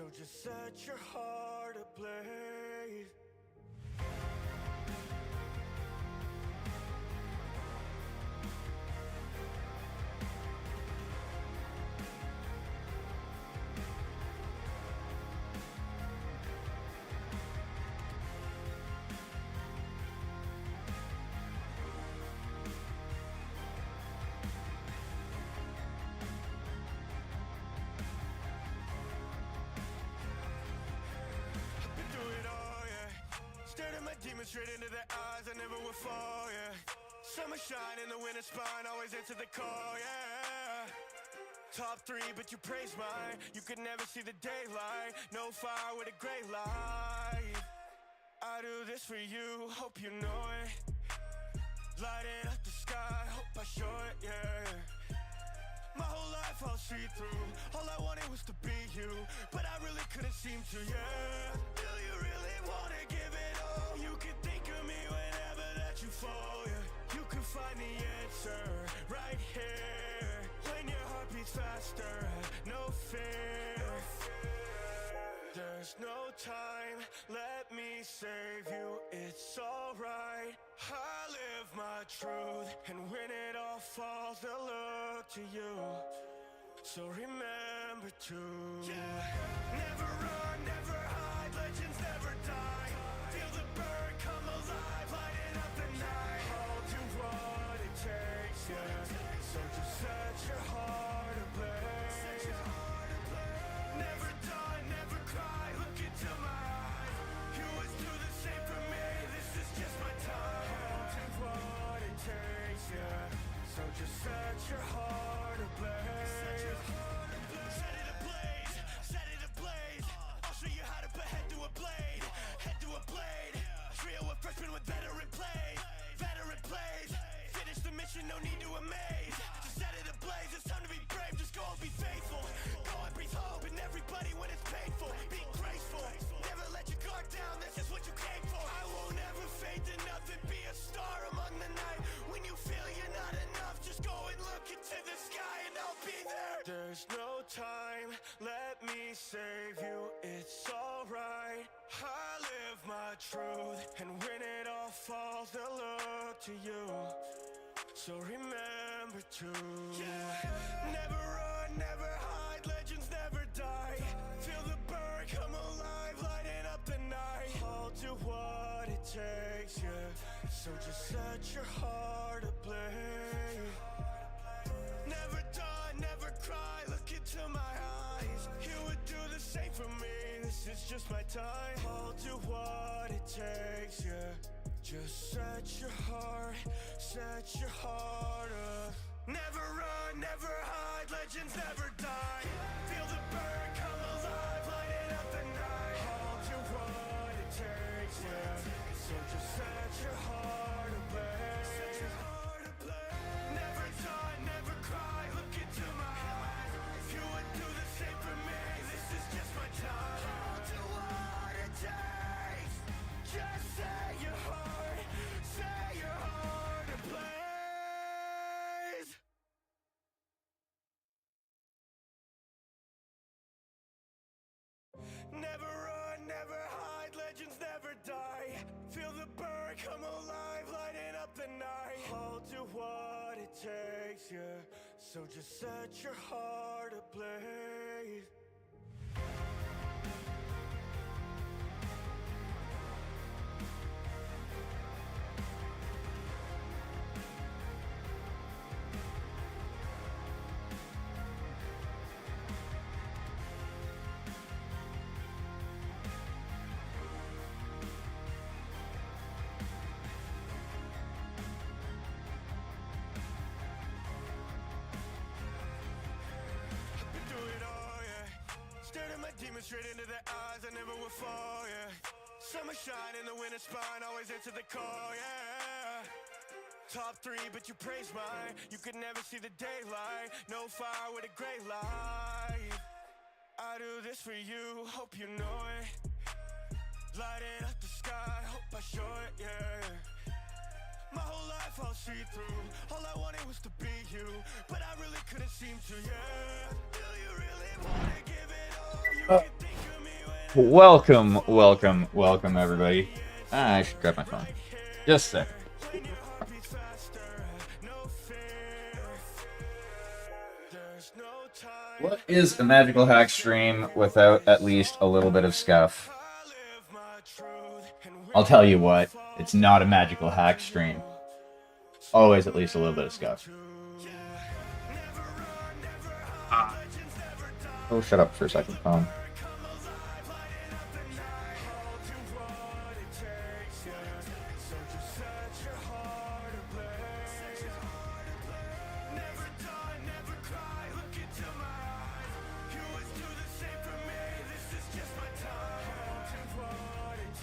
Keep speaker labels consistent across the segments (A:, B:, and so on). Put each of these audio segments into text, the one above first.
A: So just set your heart ablaze. Stared at my demons straight into their eyes, I never would fall, yeah. Summer shine in the winter spine, always answer the call, yeah. Top 3, but you praise mine. You could never see the daylight. No fire with a gray light. I do this for you, hope you know it. Lighting up the sky, hope I show it, yeah. My whole life I'll see through. All I wanted was to be you, but I really couldn't seem to, yeah. Do you really wanna give it all? You can think of me whenever that you fall, yeah. You can find the answer right here. When your heart beats faster, no fear. There's no time, let me save you, it's alright. I live my truth, and when it all falls, they'll look to you. So remember to never run, never hide, legends never die. Feel the burn come alive, lighting up the night. I'll do what it takes, yeah. So just set your heart ablaze. Never die, never cry, look into my eyes. You always do the same for me, this is just my time. I'll do what it takes, yeah. So just set your heart ablaze. Set it ablaze, set it ablaze. I'll show you how to put head to a blade, head to a blade. Trio of freshmen with veteran plays, veteran plays. Finish the mission, no need to amaze. Just set it ablaze, it's time to be brave, just go and be faithful. Go and breathe hope in everybody when it's painful. Be graceful, never let your guard down, this is what you came for. I won't ever fade to nothing, be a star among the night. When you feel you're not enough, just go and look into the sky and I'll be there. There's no time, let me save you, it's alright. I live my truth, and when it all falls, they'll look to you. So remember to never run, never hide, legends never die. Feel the burn come alive, lighting up the night. I'll do what it takes, yeah. So just set your heart ablaze. Never die, never cry, look into my eyes. You would do the same for me, this is just my time. I'll do what it takes, yeah. Just set your heart up. Never run, never hide, legends never die. Feel the burn come alive, lighting up the night. I'll do what it takes, yeah. So just set your heart ablaze. Never die, never cry, look into my eyes. You would do the same for me, this is just my time. I'll do what it takes. Just set your heart ablaze. Never run, never hide, legends never die. Feel the burn come alive, lighting up the night. I'll do what it takes, yeah. So just set your heart ablaze. Stared at my demons straight into their eyes, I never would fall, yeah. Summer shine in the winter spine, always answer the call, yeah. Top 3, but you praise mine. You could never see the daylight. No fire with a gray light. I do this for you, hope you know it. Lighting up the sky, hope I show it, yeah. My whole life I'll see through. All I wanted was to be you, but I really couldn't seem to, yeah. Do you really wanna give it all? You can think of
B: Welcome, welcome, welcome, everybody. I should grab my phone. Just a sec. What is a magical hack stream without at least a little bit of scuff? I'll tell you what, it's not a magical hack stream. Always at least a little bit of scuff. Oh, shut up for a second, phone.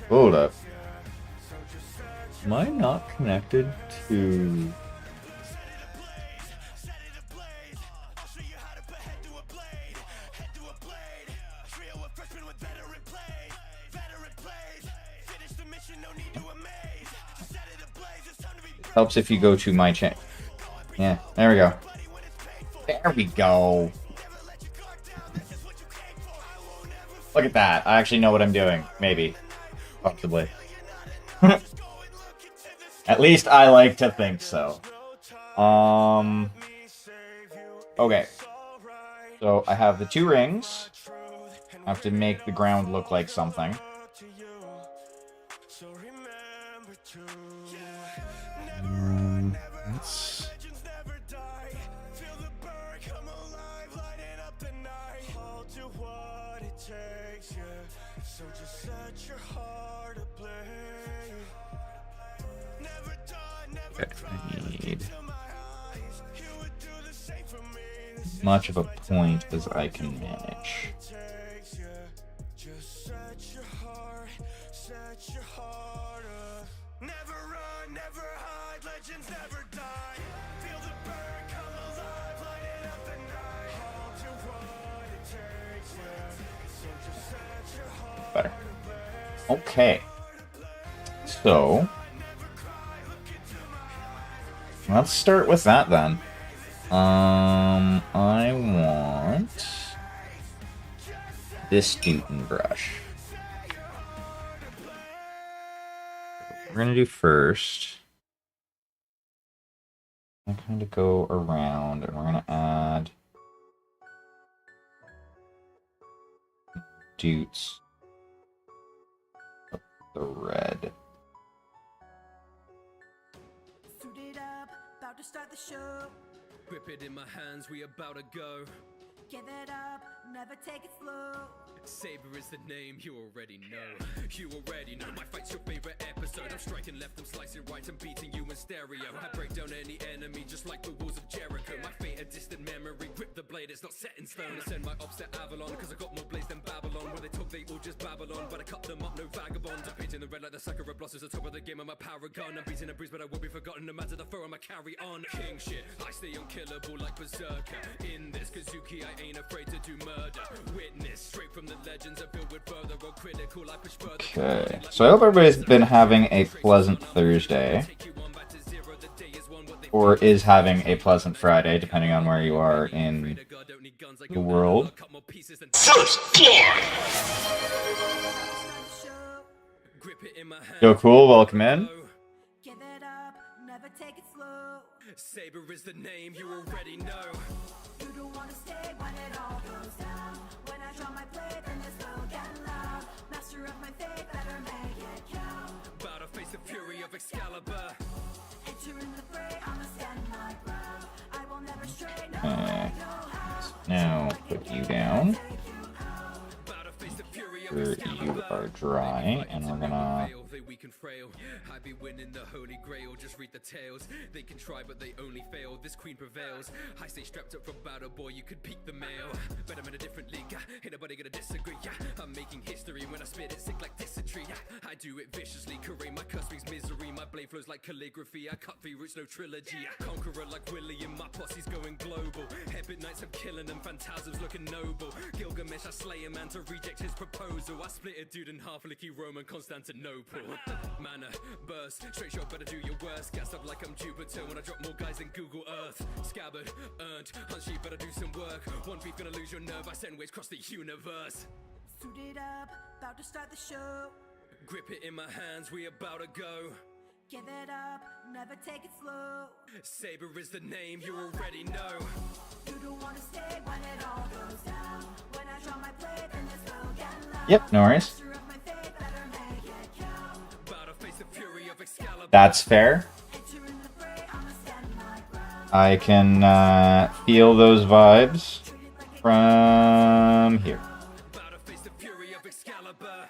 B: Hold up. Am I not connected to... Helps if you go to my channel. Yeah, there we go. There we go. Look at that. I actually know what I'm doing. Maybe. Possibly. At least I like to think so. Okay. So I have the 2 rings. I have to make the ground look like something. Let's... Okay, I need as much of a point as I can manage. Better. Okay. So let's start with that then. I want this Newton brush. We're gonna do first. I'm going to go around and we're gonna add Dutes of the red.
C: Suited up, about to start the show.
D: Grip it in my hands, we about to go.
C: Give it up, never take it slow.
D: Saber is the name, you already know. You already know my fight's your favorite episode. I'm striking left, I'm slicing right, I'm beating you in stereo. I break down any enemy just like the walls of Jericho. My fate a distant memory, grip the blade, it's not set in stone. I send my ops to Avalon, cause I got more blades than Babylon. Where they talk, they all just Babylon, but I cut them up, no vagabond. I'm painting the red like the Sakura blossoms, the top of the game, I'm a paragon. I'm beating a breeze, but I won't be forgotten, no matter the foe, I'ma carry on. King shit, I stay unkillable like Berserker. In this Kazuki, I ain't afraid to do murder. Witness, straight from the legends, I build with further or critical, I push further.
B: Okay, so I hope everybody's been having a pleasant Thursday. Or is having a pleasant Friday, depending on where you are in the world.
A: First floor!
B: Yo, cool, welcome in.
C: Give it up, never take it slow.
D: Saber is the name, you already know.
C: You don't wanna stay when it all goes down. When I draw my blade, then this will get loud. Master of my fate, better make it count.
D: About to face the fury of Excalibur.
C: Enter in the fray, I'ma stand my ground. I will never stray, no
B: Okay.
C: way, no how.
B: Now put you down.
D: About to face the fury of
B: Here
D: Excalibur.
B: you are dry, and we're gonna...
D: They weak and frail. I be winning the holy grail. Just read the tales. They can try, but they only fail. This queen prevails. I stay strapped up from battle, boy. You could peek the mail. But I'm in a different league. Ain't nobody gonna disagree. I'm making history when I spit it sick like dysentery. I do it viciously. Kareem, my curse brings misery. My blade flows like calligraphy. I cut three roots, no trilogy. Conqueror like William. My posse's going global. Epic nights, I'm killing them. Phantasms looking noble. Gilgamesh, I slay a man to reject his proposal. I split a dude in half, licky Roman Constantinople. Manna, burst, straight shot, better do your worst. Gassed up like I'm Jupiter when I drop more guys than Google Earth. Scabbard, earned, hunt sheep, better do some work. One beef, gonna lose your nerve, I send waves across the universe.
C: Suited up, about to start the show.
D: Grip it in my hands, we about to go.
C: Give it up, never take it slow.
D: Saber is the name, you already know.
C: You don't wanna stay when it all goes down. When I draw my blade, then this will get loud.
B: Yep, no worries.
C: Master of my fate, better make it count.
D: About to face the fury of Excalibur.
B: That's fair.
C: Enter in the fray, I'ma stand my ground.
B: I can feel those vibes
C: Treat it like a
B: from here.
D: About to face the fury of Excalibur.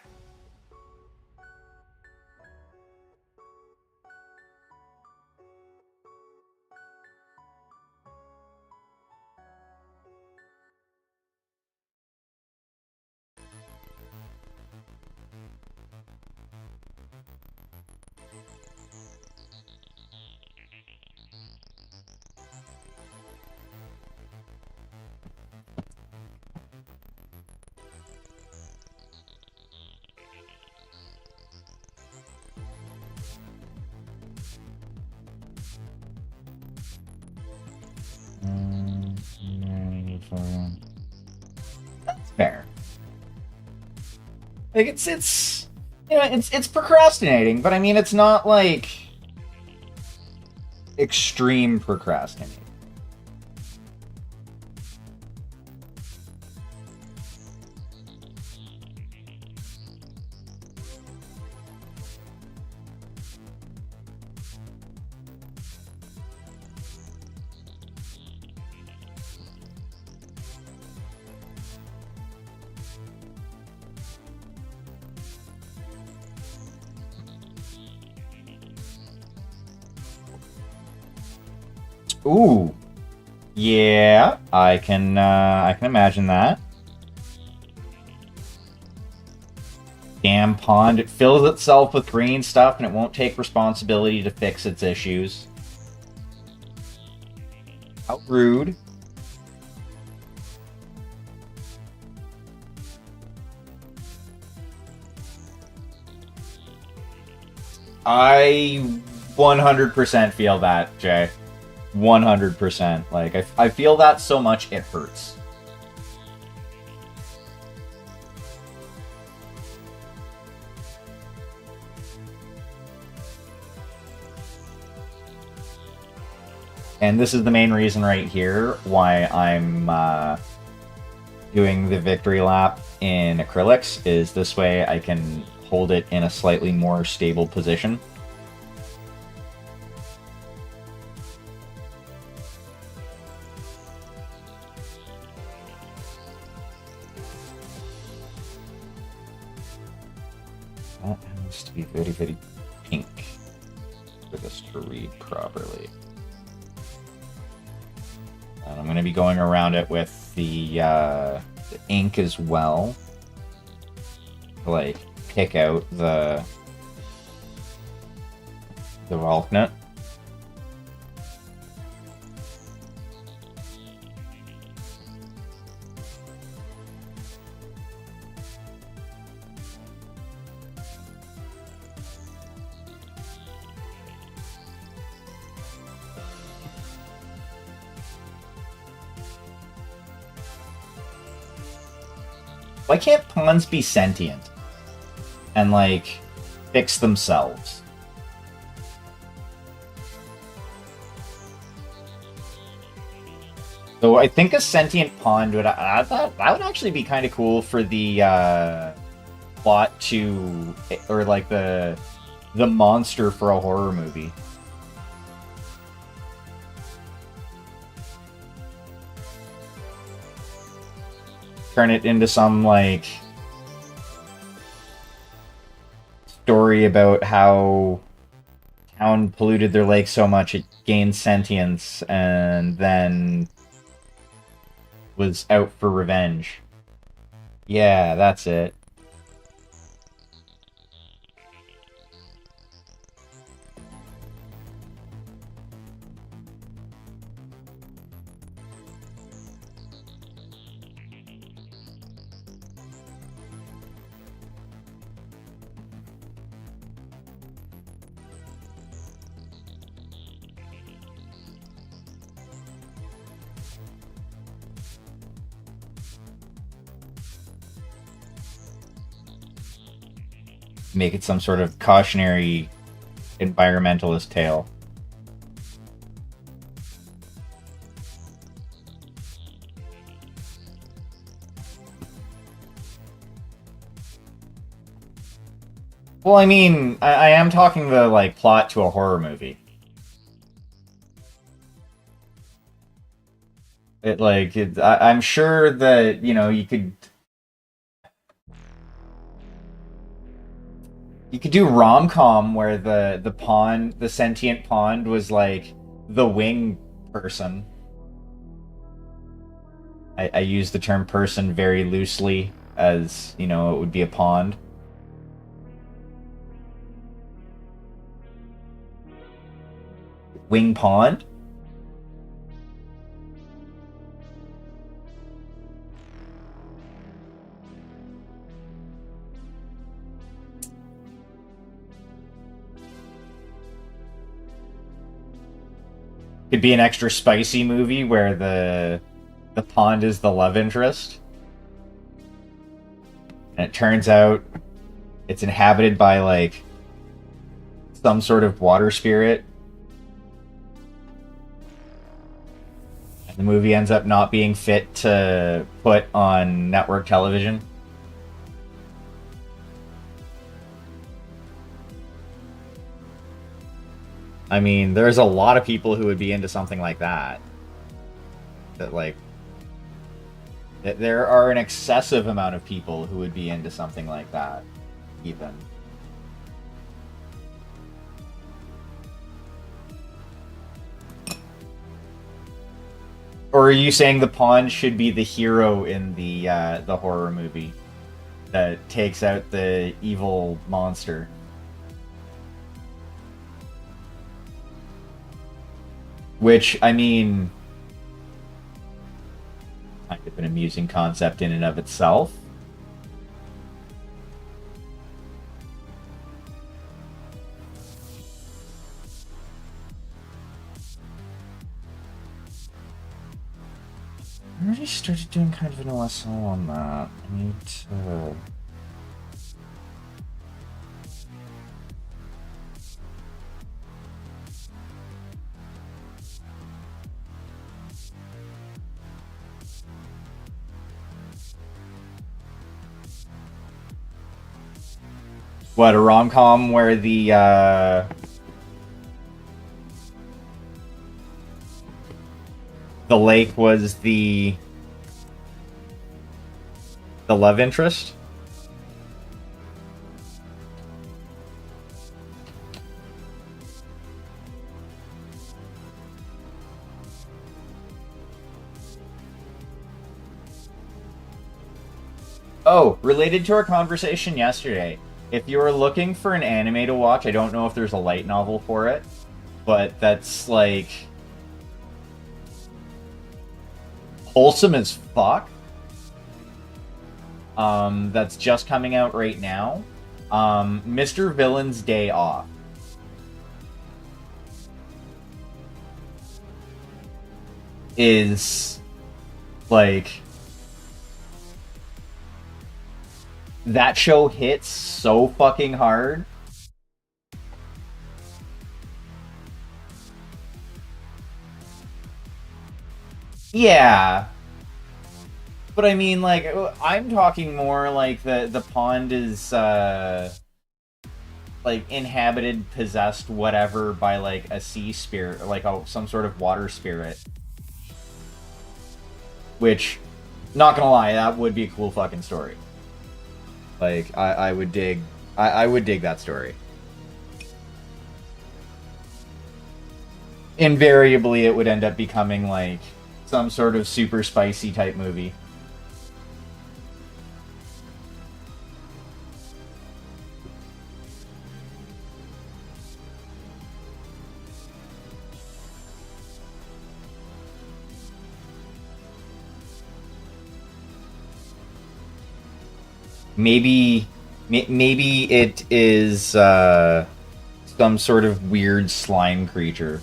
B: That's fair. Like it's you know it's procrastinating, but I mean it's not like extreme procrastinating. Ooh. Yeah, I can imagine that. Damn pond, it fills itself with green stuff and it won't take responsibility to fix its issues. How rude. I 100% feel that, Jay. 100%. Like, I feel that so much, it hurts. And this is the main reason right here why I'm doing the victory lap in acrylics, is this way I can hold it in a slightly more stable position. That has to be very, very pink for this to read properly. And I'm going to be going around it with the ink as well, to, like, pick out the Vulknut. Why can't pawns be sentient and, like, fix themselves? So I think a sentient pawn would that would actually be kind of cool for the plot to, or like the monster for a horror movie. Turn it into some, like, story about how town polluted their lake so much it gained sentience and then was out for revenge. Yeah, that's it. make it some sort of cautionary environmentalist tale. Well, I mean, I am talking the, like, plot to a horror movie. I'm sure that, you know, you could do rom-com where the sentient pond was, like, the wing person. I use the term person very loosely, as, you know, it would be a pond. Wing pond? Could be an extra spicy movie where the pond is the love interest. And it turns out it's inhabited by, like, some sort of water spirit. And the movie ends up not being fit to put on network television. I mean, there's a lot of people who would be into something like that. There are an excessive amount of people who would be into something like that, even. Or are you saying the pond should be the hero in the horror movie that takes out the evil monster? Which, I mean, kind of an amusing concept in and of itself. I already started doing kind of an OSL on that. I need to... What, a rom-com where the lake was the love interest? Oh, related to our conversation yesterday. If you were looking for an anime to watch, I don't know if there's a light novel for it, but that's, like, wholesome as fuck. That's just coming out right now. Mr. Villain's Day Off. Is, like... That show hits so fucking hard. Yeah. But I mean, like, I'm talking more like the pond is, like, inhabited, possessed, whatever, by, like, a sea spirit, or, like, some sort of water spirit. Which, not gonna lie, that would be a cool fucking story. Like, I would dig... I would dig that story. Invariably, it would end up becoming, like, some sort of super spicy type movie. Maybe it is some sort of weird slime creature.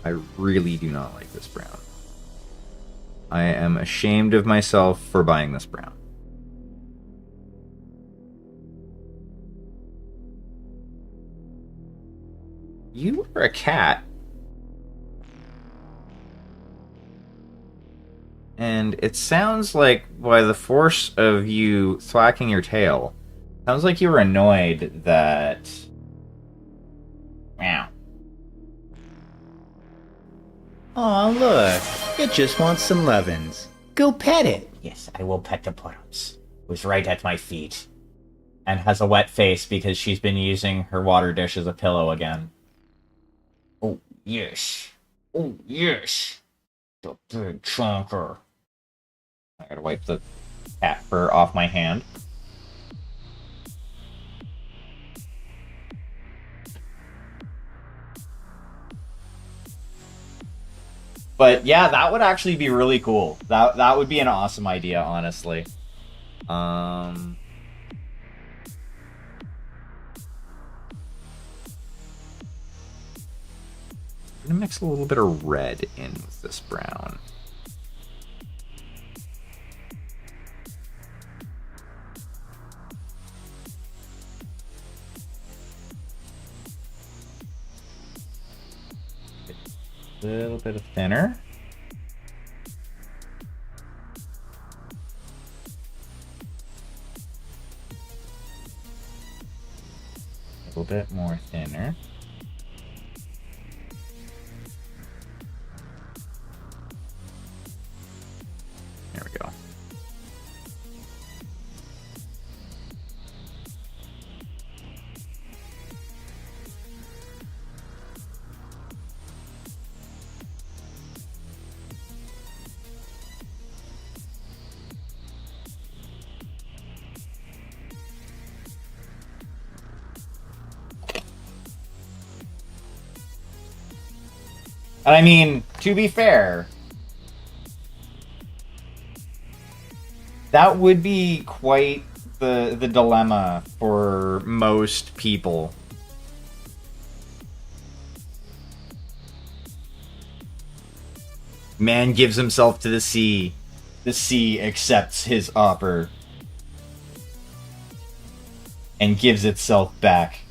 B: I really do not like this brown. I am ashamed of myself for buying this brown. You are a cat. And it sounds like, by the force of you thwacking your tail, sounds like you were annoyed that... Meow.
E: Aw, look. It just wants some lovin's. Go pet it.
B: Yes, I will pet the puddles. It was right at my feet. And has a wet face because she's been using her water dish as a pillow again. Oh, yes. Oh, yes. The big chunker. I gotta wipe the cat fur off my hand. But yeah, that would actually be really cool. That would be an awesome idea, honestly. I'm gonna mix a little bit of red in with this brown. A little bit of thinner. A little bit more thinner. There we go. And I mean, to be fair, that would be quite the dilemma for most people. Man gives himself to the sea. The sea accepts his offer and gives itself back.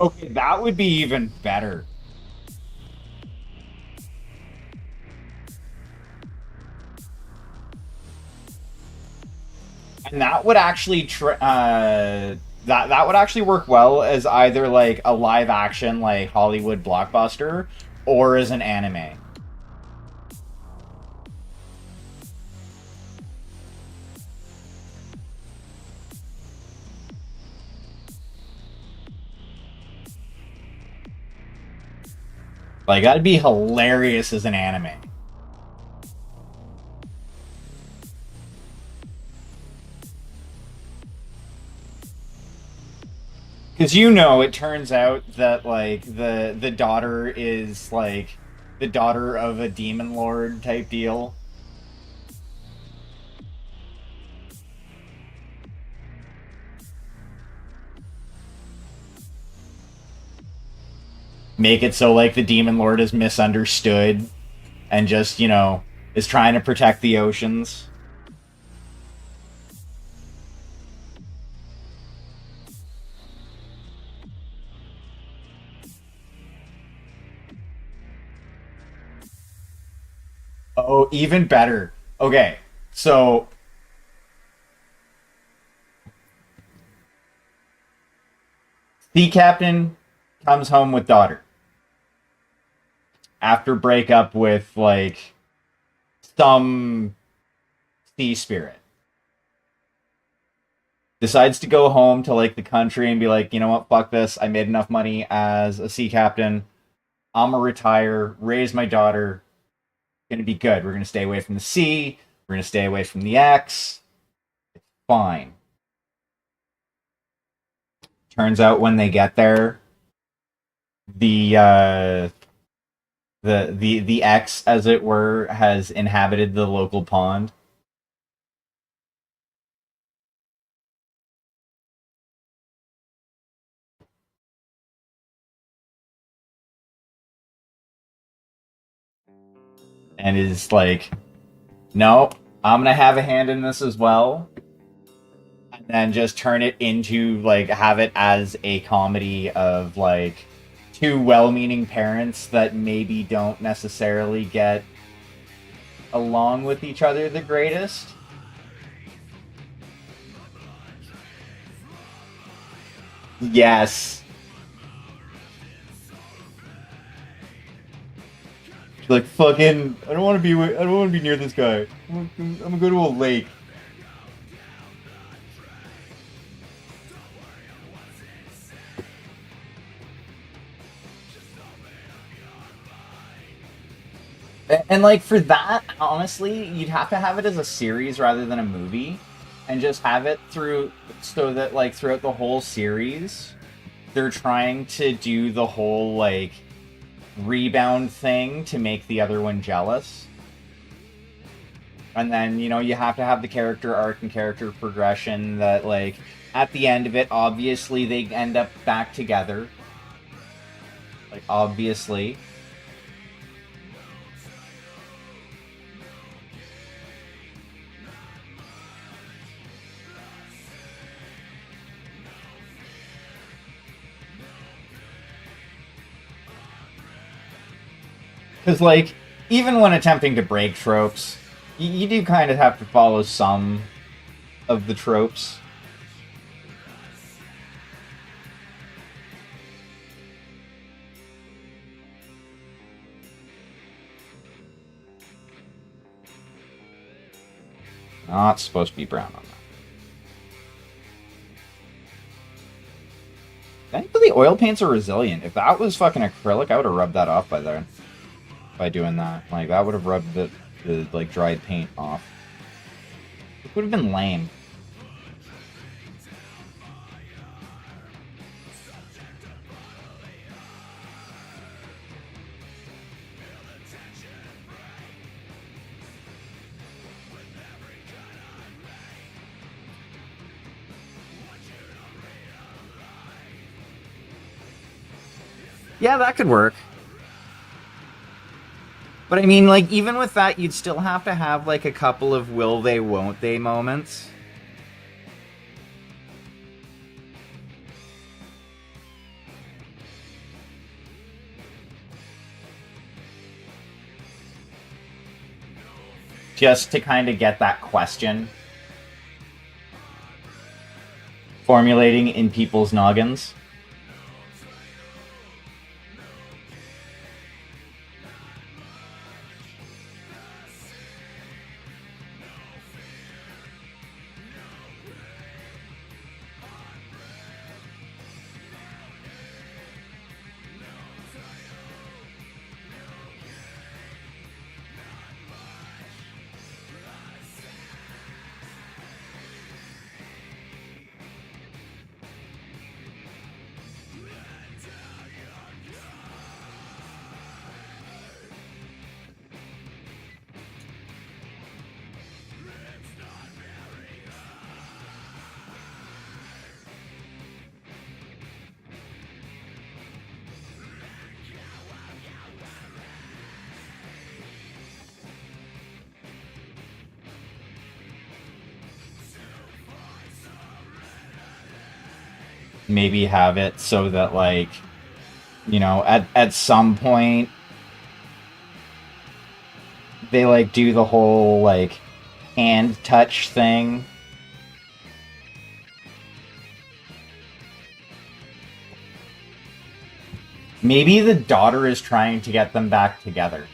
B: Okay, that would be even better. And that would actually that would actually work well as either like a live action like Hollywood blockbuster or as an anime. Like that'd be hilarious as an anime. Because you know, it turns out that like the daughter is like the daughter of a demon lord type deal. Make it so like the demon lord is misunderstood and just, you know, is trying to protect the oceans. Oh, even better. Okay, so sea captain comes home with daughter after breakup with like some sea spirit. Decides to go home to like the country and be like, you know what, fuck this. I made enough money as a sea captain. I'm gonna retire, raise my daughter. Gonna be good. We're gonna stay away from the sea. We're gonna stay away from the X. It's fine. Turns out when they get there, the the X, as it were, has inhabited the local pond. And is like, no, I'm gonna have a hand in this as well. And then just turn it into like have it as a comedy of like two well-meaning parents that maybe don't necessarily get along with each other the greatest. Yes. Like fucking I don't want to be I don't want to be near this guy. I'm gonna go to a lake. And like for that, honestly, you'd have to have it as a series rather than a movie, and just have it through so that like throughout the whole series, they're trying to do the whole like rebound thing to make the other one jealous. And then, you know, you have to have the character arc and character progression that like at the end of it, obviously they end up back together. Like obviously. Because, like, even when attempting to break tropes, you do kind of have to follow some of the tropes. Not supposed to be brown on that. Thankfully, oil paints are resilient. If that was fucking acrylic, I would have rubbed that off by there. By doing that. Like, that would have rubbed the like, dried paint off. It would have been lame. Yeah, that could work. But I mean, like, even with that, you'd still have to have, like, a couple of will they, won't they moments. Just to kind of get that question formulating in people's noggins. maybe have it so that, like, you know, at some point they like do the whole like hand touch thing. Maybe the daughter is trying to get them back together.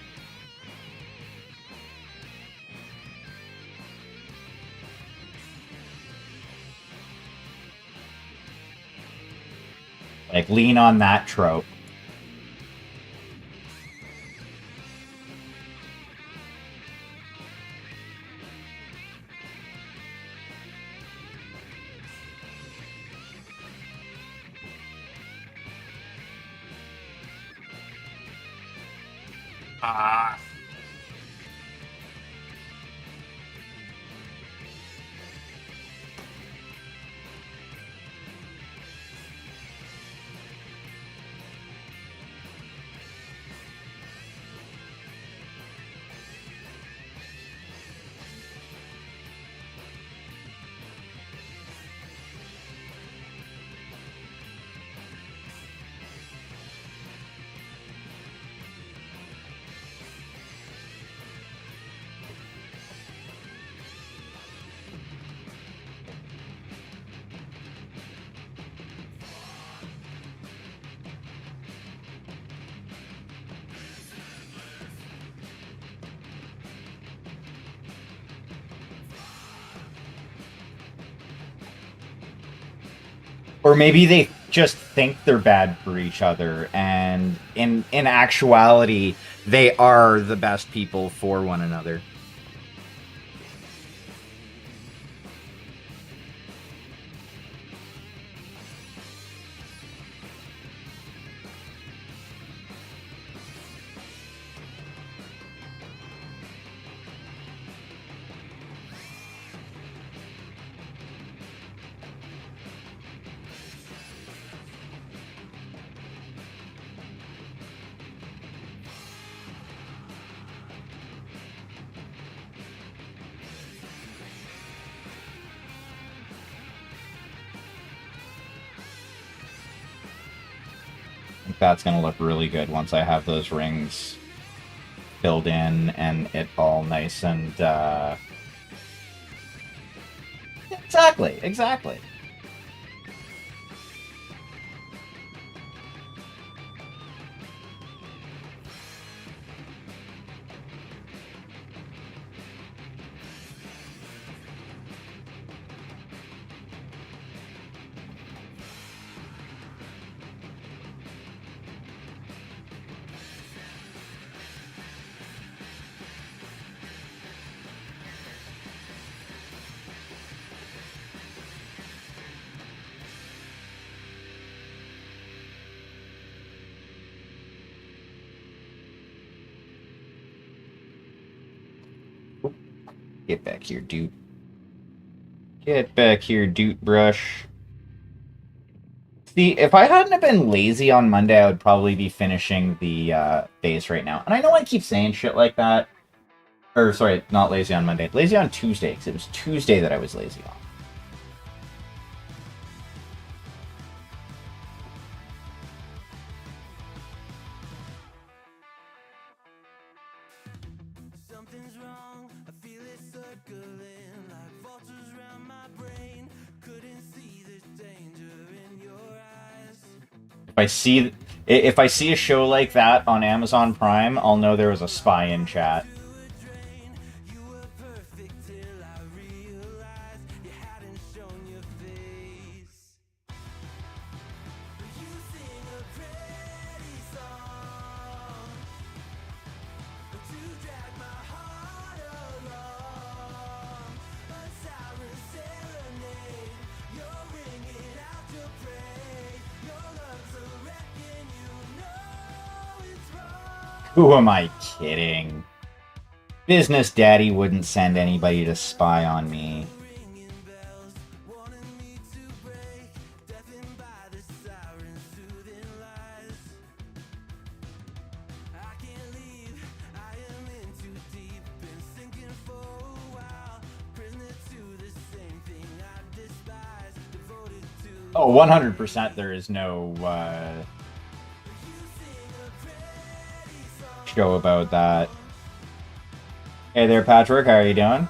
B: Like, lean on that trope. Ah. Or maybe they just think they're bad for each other, and in actuality, they are the best people for one another. I think that's going to look really good once I have those rings filled in and it all nice and exactly, exactly. Get back here, dude. Get back here, dude brush. See, if I hadn't have been lazy on Monday, I would probably be finishing the base right now. And I know I keep saying shit like that. Or, sorry, not lazy on Monday. Lazy on Tuesday, because it was Tuesday that I was lazy on.
A: Something's wrong, I feel it circling like vultures around my brain. Couldn't see the danger in your eyes.
B: If I see a show like that on Amazon Prime, I'll know there was a spy in chat.
A: You were perfect till I realized you hadn't shown your face. You sing a pretty song to drag my heart along. A siren serenade, you're ringing out your prey. Your love's a wreck and you know it's wrong.
B: Who am I kidding? Business Daddy wouldn't send anybody to spy on me.
A: Ringing bells, wanting me to break, deafened by the siren's soothing lies. I can't leave, I am in too deep, been sinking for a while, prisoner to the same thing I despise, devoted to
B: Oh, 100% there is no show about that. Hey there, Patrick. How are you doing?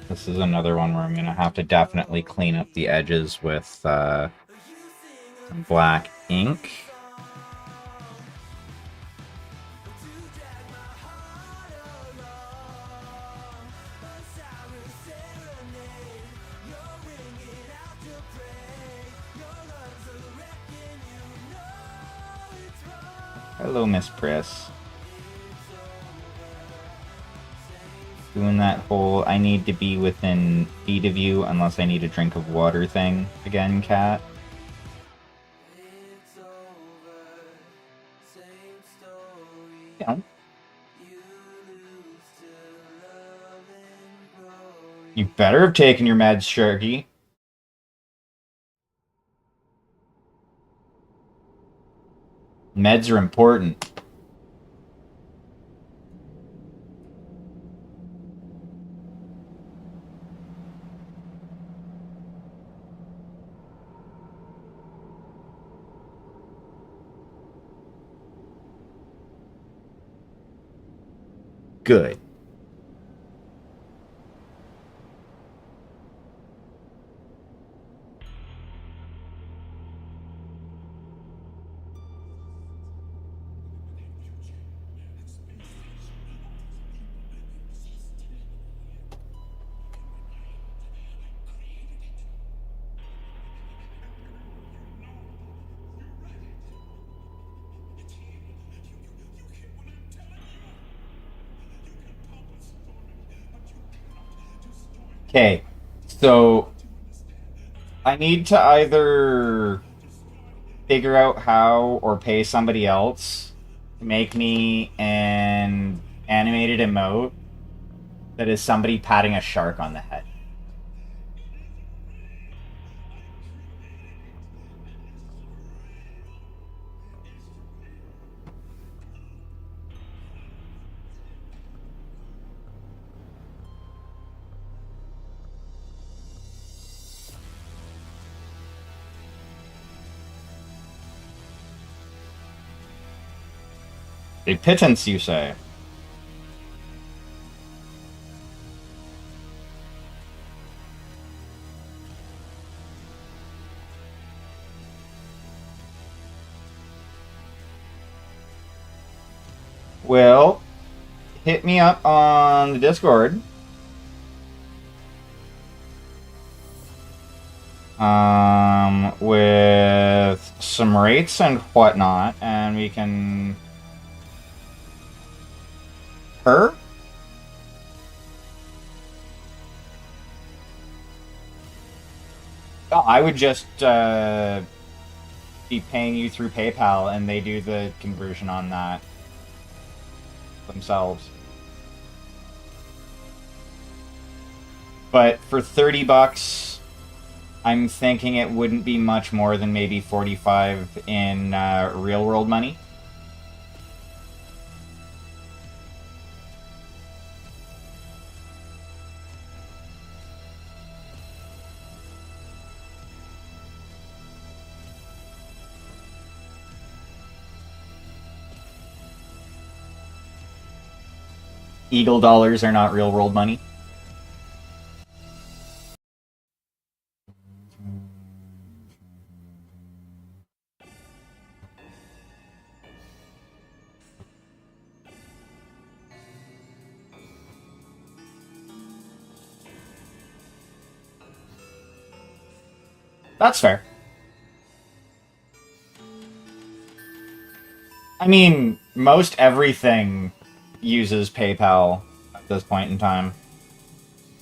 B: This is another one where I'm going to have to definitely clean up the edges with some black ink. Hello, Miss Priss. Doing that whole I need to be within feet of you unless I need a drink of water thing again, Cat. Yeah. You better have taken your meds, Sharky. Meds are important. Good. Okay, so I need to either figure out how or pay somebody else to make me an animated emote that is somebody patting a shark on the head. A pittance, you say? Well, hit me up on the Discord. With some rates and whatnot, and we can... Her? Oh, I would just be paying you through PayPal, and they do the conversion on that themselves. But for $30, I'm thinking it wouldn't be much more than maybe 45 in real world money. Eagle dollars are not real world money. That's fair. I mean, most everything uses PayPal at this point in time.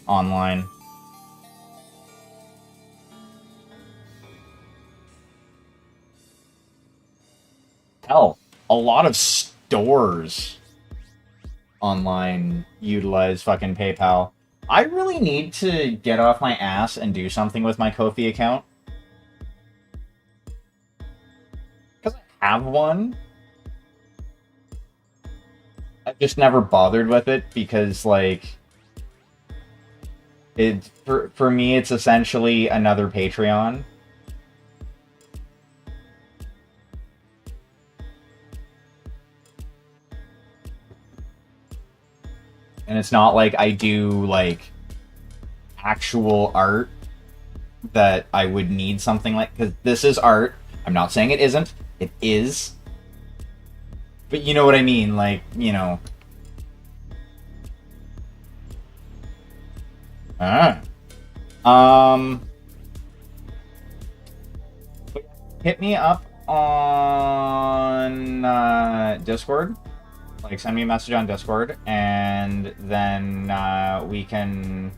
B: Online. Hell, a lot of stores online utilize fucking PayPal. I really need to get off my ass and do something with my Ko-fi account. Because I have one. I've just never bothered with it because, like, for me, it's essentially another Patreon. And it's not like I do, like, actual art that I would need something like... Because this is art. I'm not saying it isn't. It is. But you know what I mean, like, you know... Hit me up on Discord. Like, send me a message on Discord, and then we can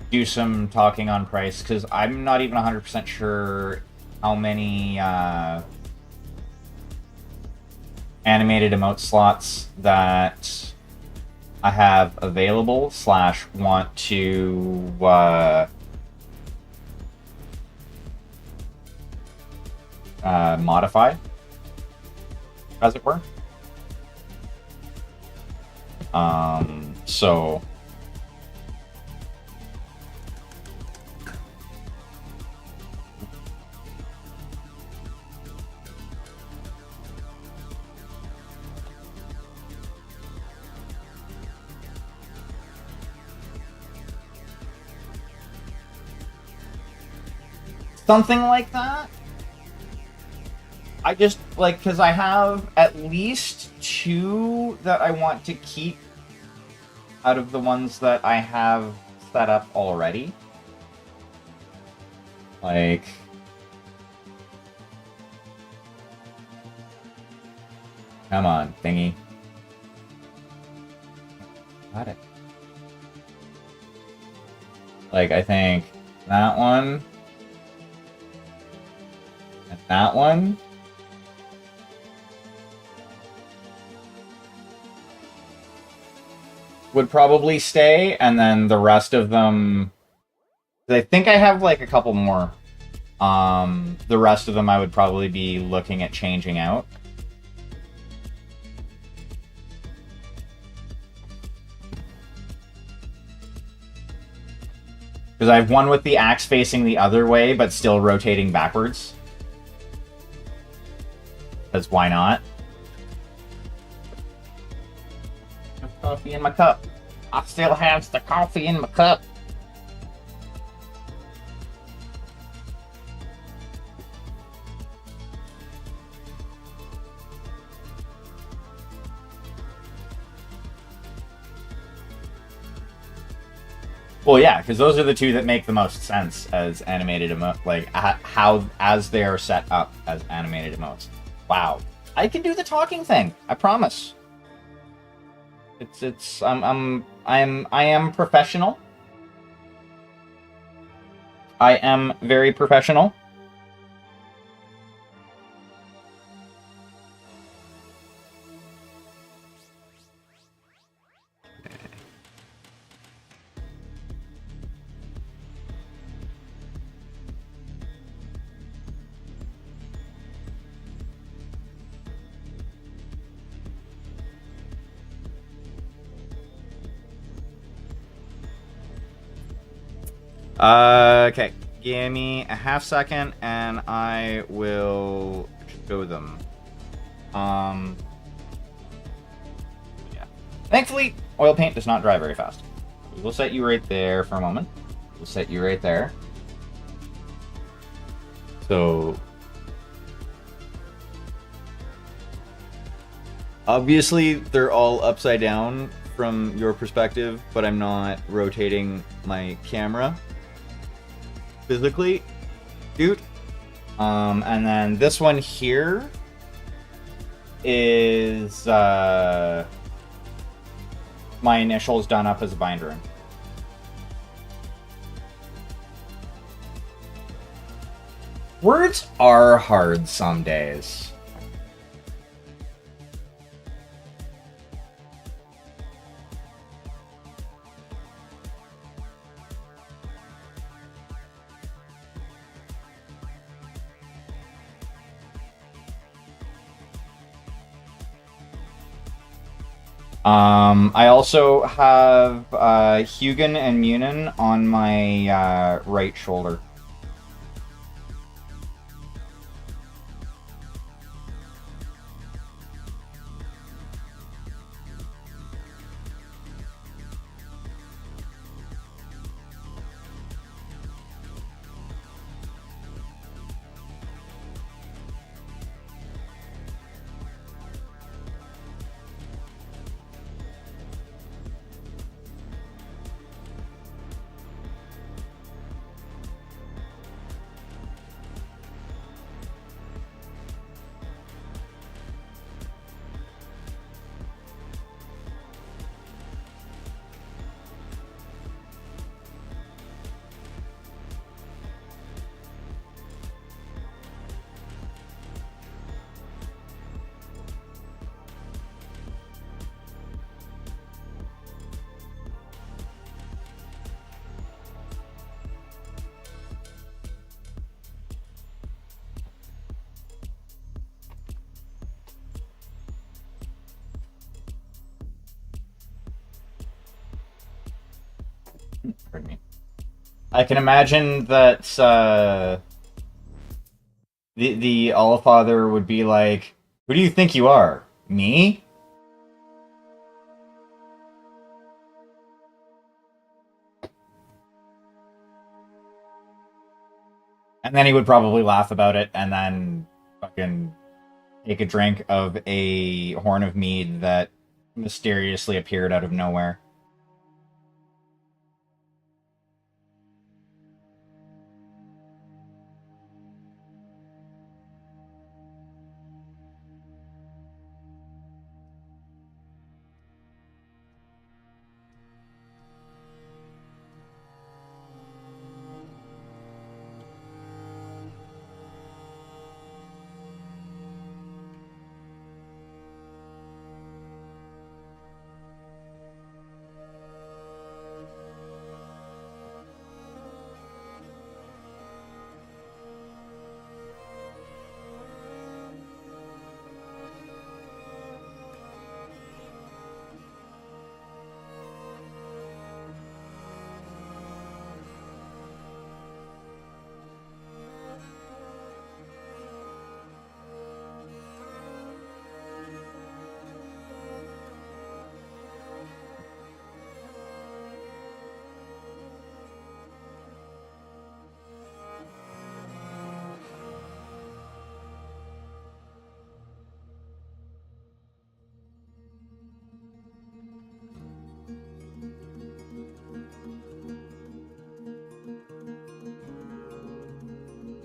B: do some talking on price, because I'm not even 100% sure how many animated emote slots that I have available / want to modify, as it were. So something like that. I just, like, because I have at least 2 that I want to keep out of the ones that I have set up already. Like... Come on, thingy. Got it. Like, I think that one... and that one... would probably stay, and then the rest of them... I think I have, like, a couple more. The rest of them I would probably be looking at changing out. Because I have one with the axe facing the other way, but still rotating backwards. Because why not? Coffee in my cup. I still have the coffee in my cup. Well, yeah, because those are the 2 that make the most sense as animated emotes, like as they are set up as animated emotes. Wow, I can do the talking thing. I promise. I am professional. I am very professional. Okay, give me a half second and I will show them. Yeah. Thankfully, oil paint does not dry very fast. We'll set you right there for a moment. We'll set you right there. So... obviously, they're all upside down from your perspective, but I'm not rotating my camera physically. Dude. And then this one here is my initials done up as a binder. Words are hard some days. I also have Hugin and Munin on my right shoulder. Pardon me. I can imagine that the Allfather would be like, "Who do you think you are? Me?" And then he would probably laugh about it and then fucking take a drink of a horn of mead that mysteriously appeared out of nowhere.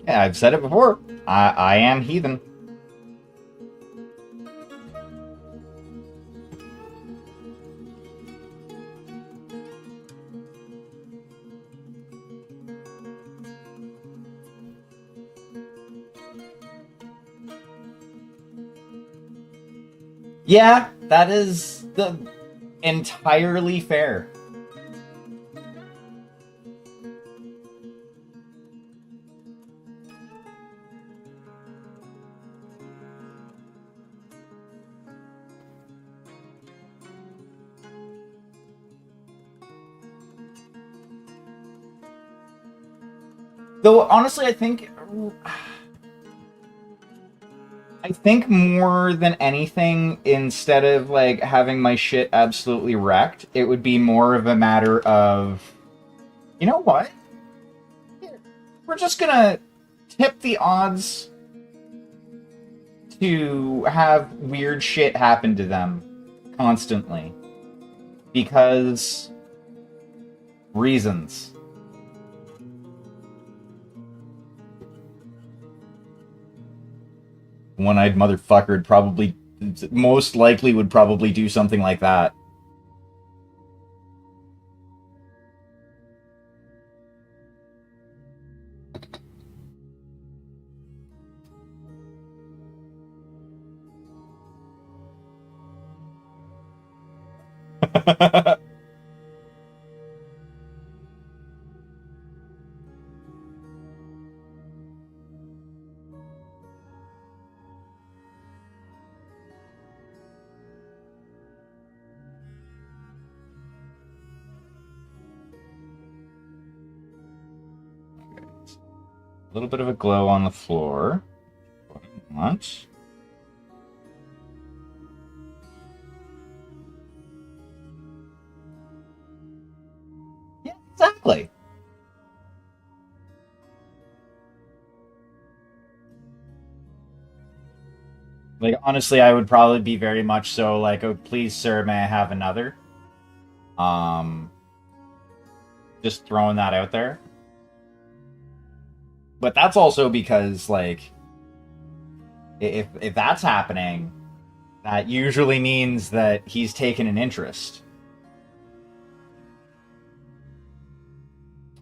B: Yeah, I've said it before. I am heathen. Yeah, that is the entirely fair. Though honestly, I think more than anything, instead of like having my shit absolutely wrecked, it would be more of a matter of, you know what? We're just gonna tip the odds to have weird shit happen to them constantly. Because reasons. one-eyed motherfucker would probably, most likely would probably do something like that. A little bit of a glow on the floor. What I want. Yeah, exactly. Like, honestly, I would probably be very much so like, oh, please, sir, may I have another? Just throwing that out there. But that's also because, like, if that's happening, that usually means that he's taken an interest.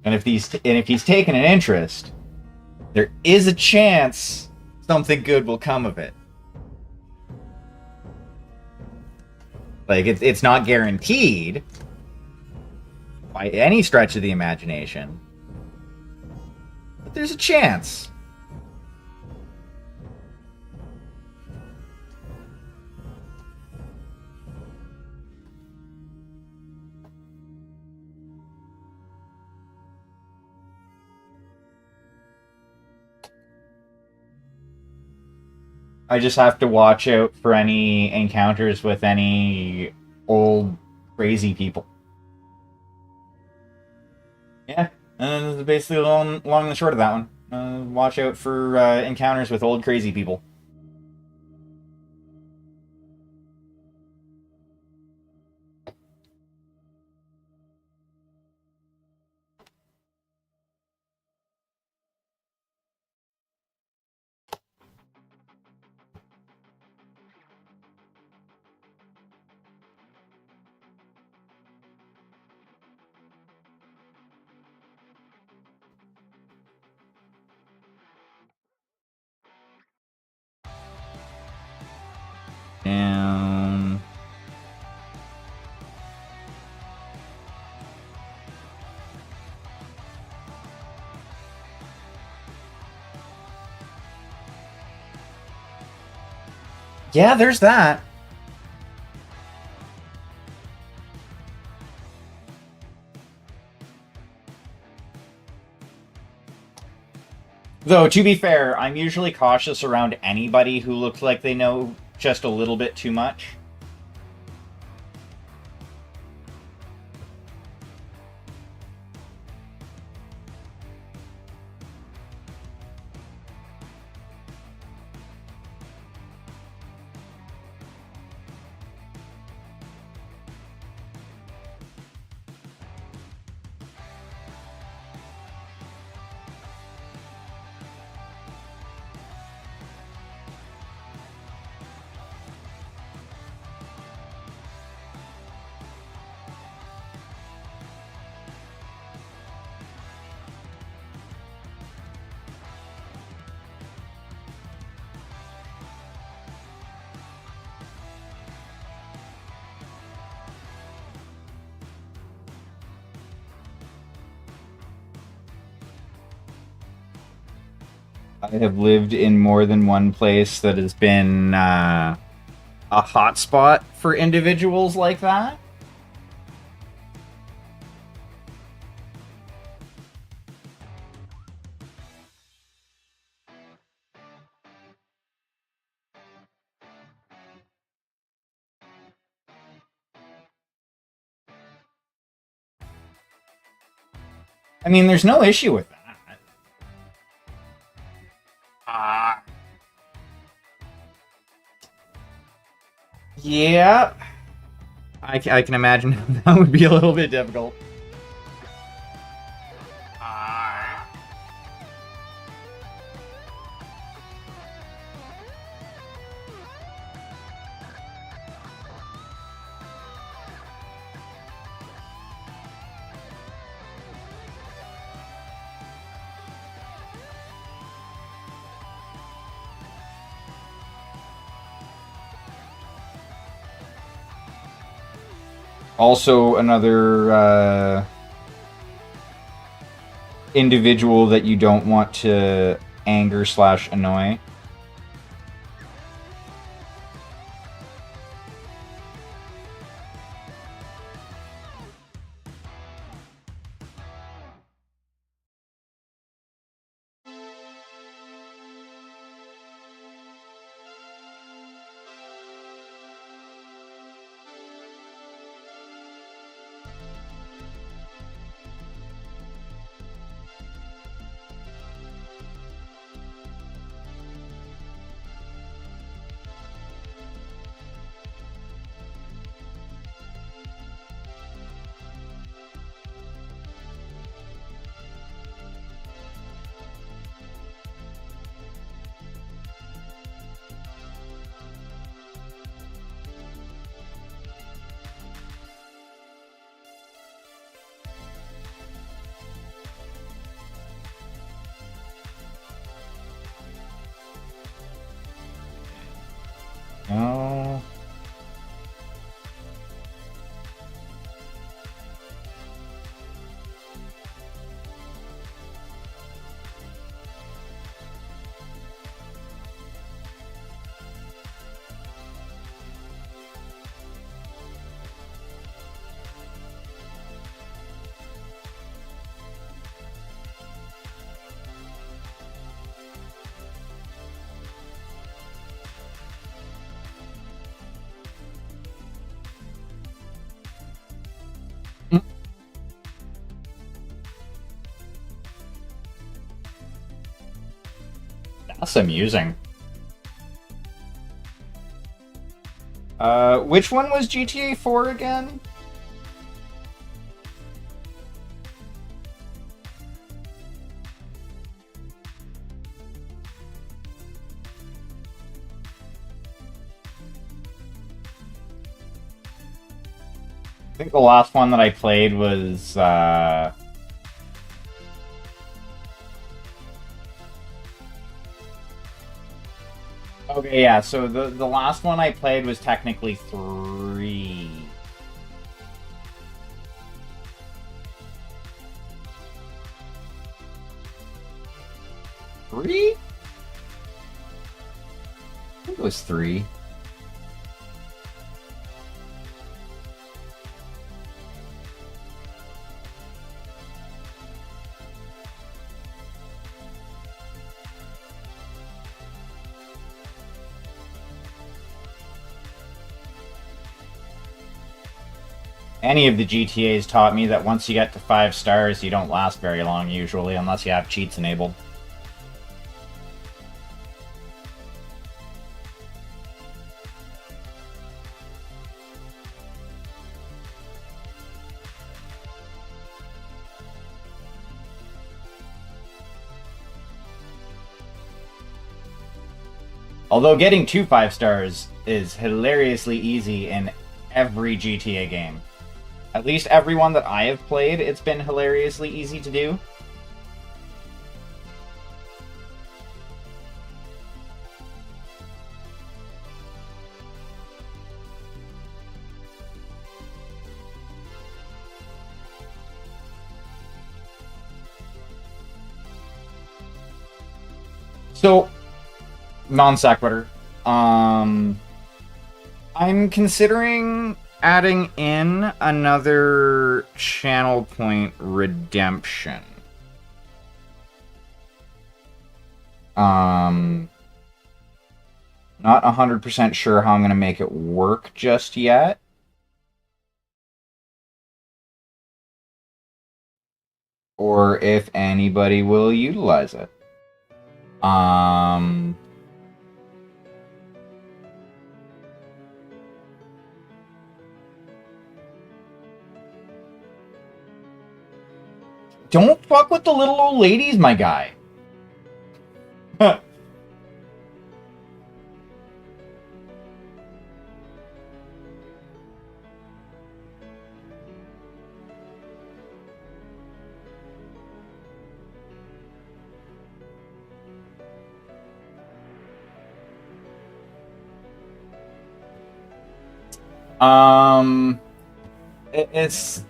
B: And if he's taken an interest, there is a chance something good will come of it. Like, it's not guaranteed by any stretch of the imagination, but there's a chance. I just have to watch out for any encounters with any old crazy people. Yeah, and that's basically long and the short of that one. Watch out for encounters with old crazy people. And yeah, there's that. Though, to be fair, I'm usually cautious around anybody who looks like they know just a little bit too much. I have lived in more than one place that has been a hotspot for individuals like that. I mean, there's no issue with that. Yeah. I can imagine that would be a little bit difficult. Also, another individual that you don't want to anger/annoy. No. That's amusing. Which one was GTA 4 again? I think the last one that I played was, Okay, yeah, so the last one I played was technically 3. Three? I think it was 3. Any of the GTAs taught me that once you get to 5 stars, you don't last very long usually, unless you have cheats enabled. Although getting to 5 stars is hilariously easy in every GTA game. At least every one that I have played, it's been hilariously easy to do. So, non sequitur. I'm considering adding in another channel point redemption. Not 100% sure how I'm going to make it work just yet. Or if anybody will utilize it. Don't fuck with the little old ladies, my guy. it's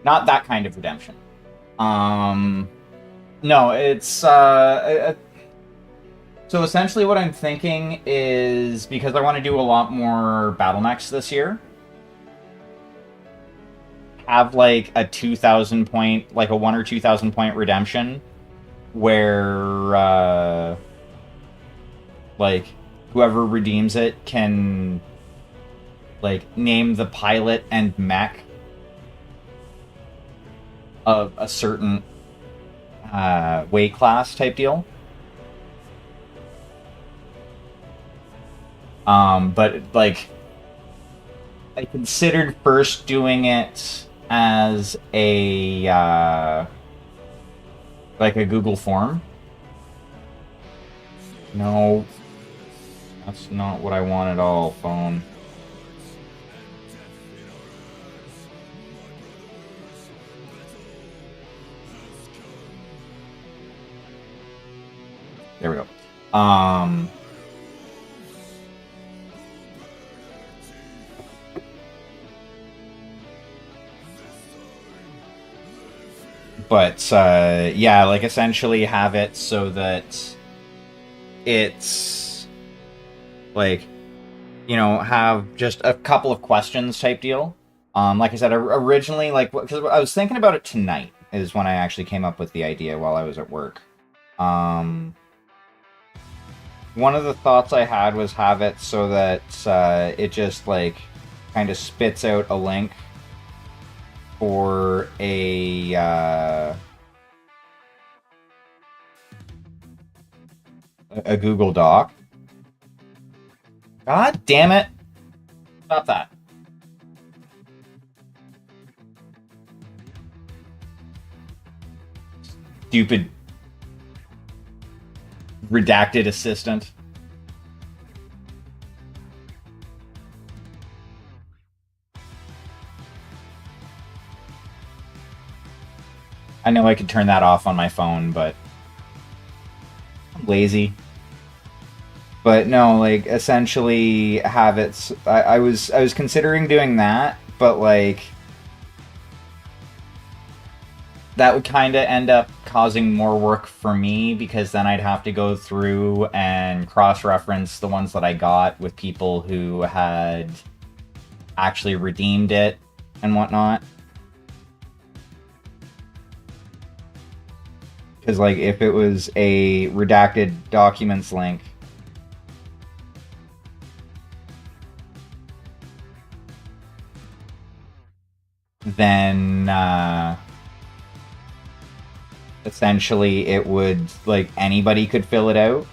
B: not that kind of redemption. No, it's so essentially what I'm thinking is, because I want to do a lot more battle mechs this year, have like a 2,000 point, like a 1 or 2,000 point redemption, where like whoever redeems it can like name the pilot and mech of a certain weight class type deal. But like, I considered first doing it as a like a Google form. No, that's not what I want at all, phone. There we go. But yeah, like essentially have it so that it's like, you know, have just a couple of questions type deal. Like I said, originally, like, because I was thinking about it tonight is when I actually came up with the idea while I was at work. One of the thoughts I had was have it so that it just like kind of spits out a link for a Google Doc. God damn it! Stop that. Stupid redacted assistant. I know I could turn that off on my phone, but I'm lazy. But no, like essentially have it. I was considering doing that, but like that would kind of end up causing more work for me, because then I'd have to go through and cross-reference the ones that I got with people who had actually redeemed it and whatnot. Because like if it was a redacted documents link, then essentially it would, like, anybody could fill it out.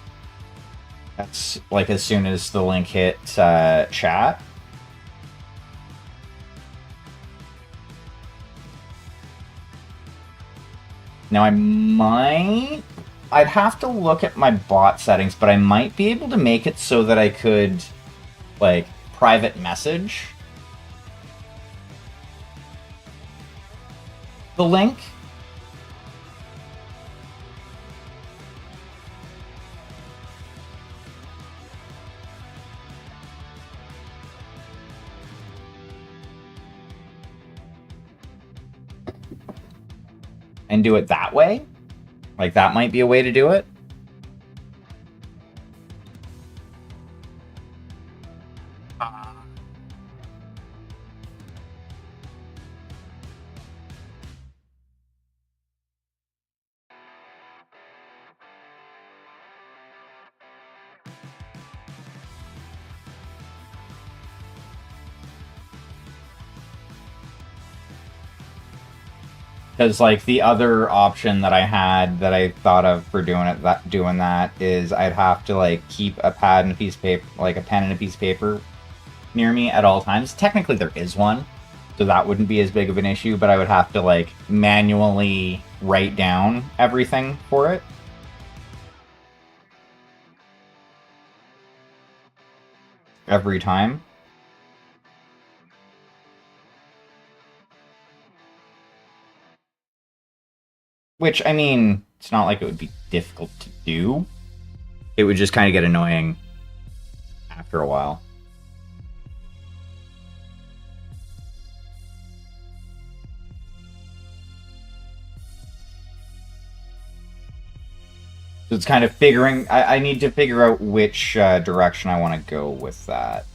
B: That's like as soon as the link hit chat. Now I'd have to look at my bot settings, but I might be able to make it so that I could like private message the link. And do it that way? Like, that might be a way to do it? Because like the other option that I had that I thought of for doing that is I'd have to like keep a pad and a piece of paper, like a pen and a piece of paper, near me at all times. Technically, there is one, so that wouldn't be as big of an issue. But I would have to like manually write down everything for it. Every time. Which, I mean, it's not like it would be difficult to do. It would just kind of get annoying after a while. So it's kind of figuring. I need to figure out which direction I want to go with that,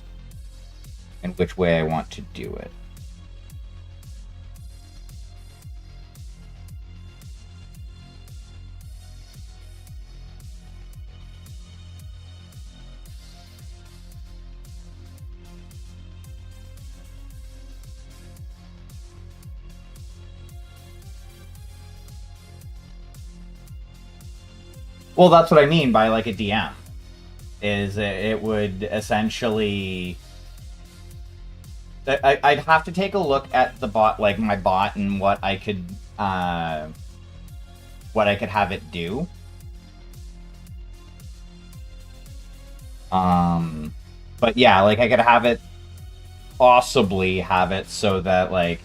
B: and which way I want to do it. Well, that's what I mean by like a DM. Is it would essentially. I'd have to take a look at the bot, like my bot, and what I could have it do. But yeah, like I could have it possibly have it so that like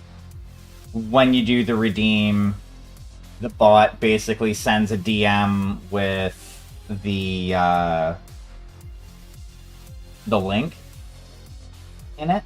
B: when you do the redeem, the bot basically sends a DM with the link in it.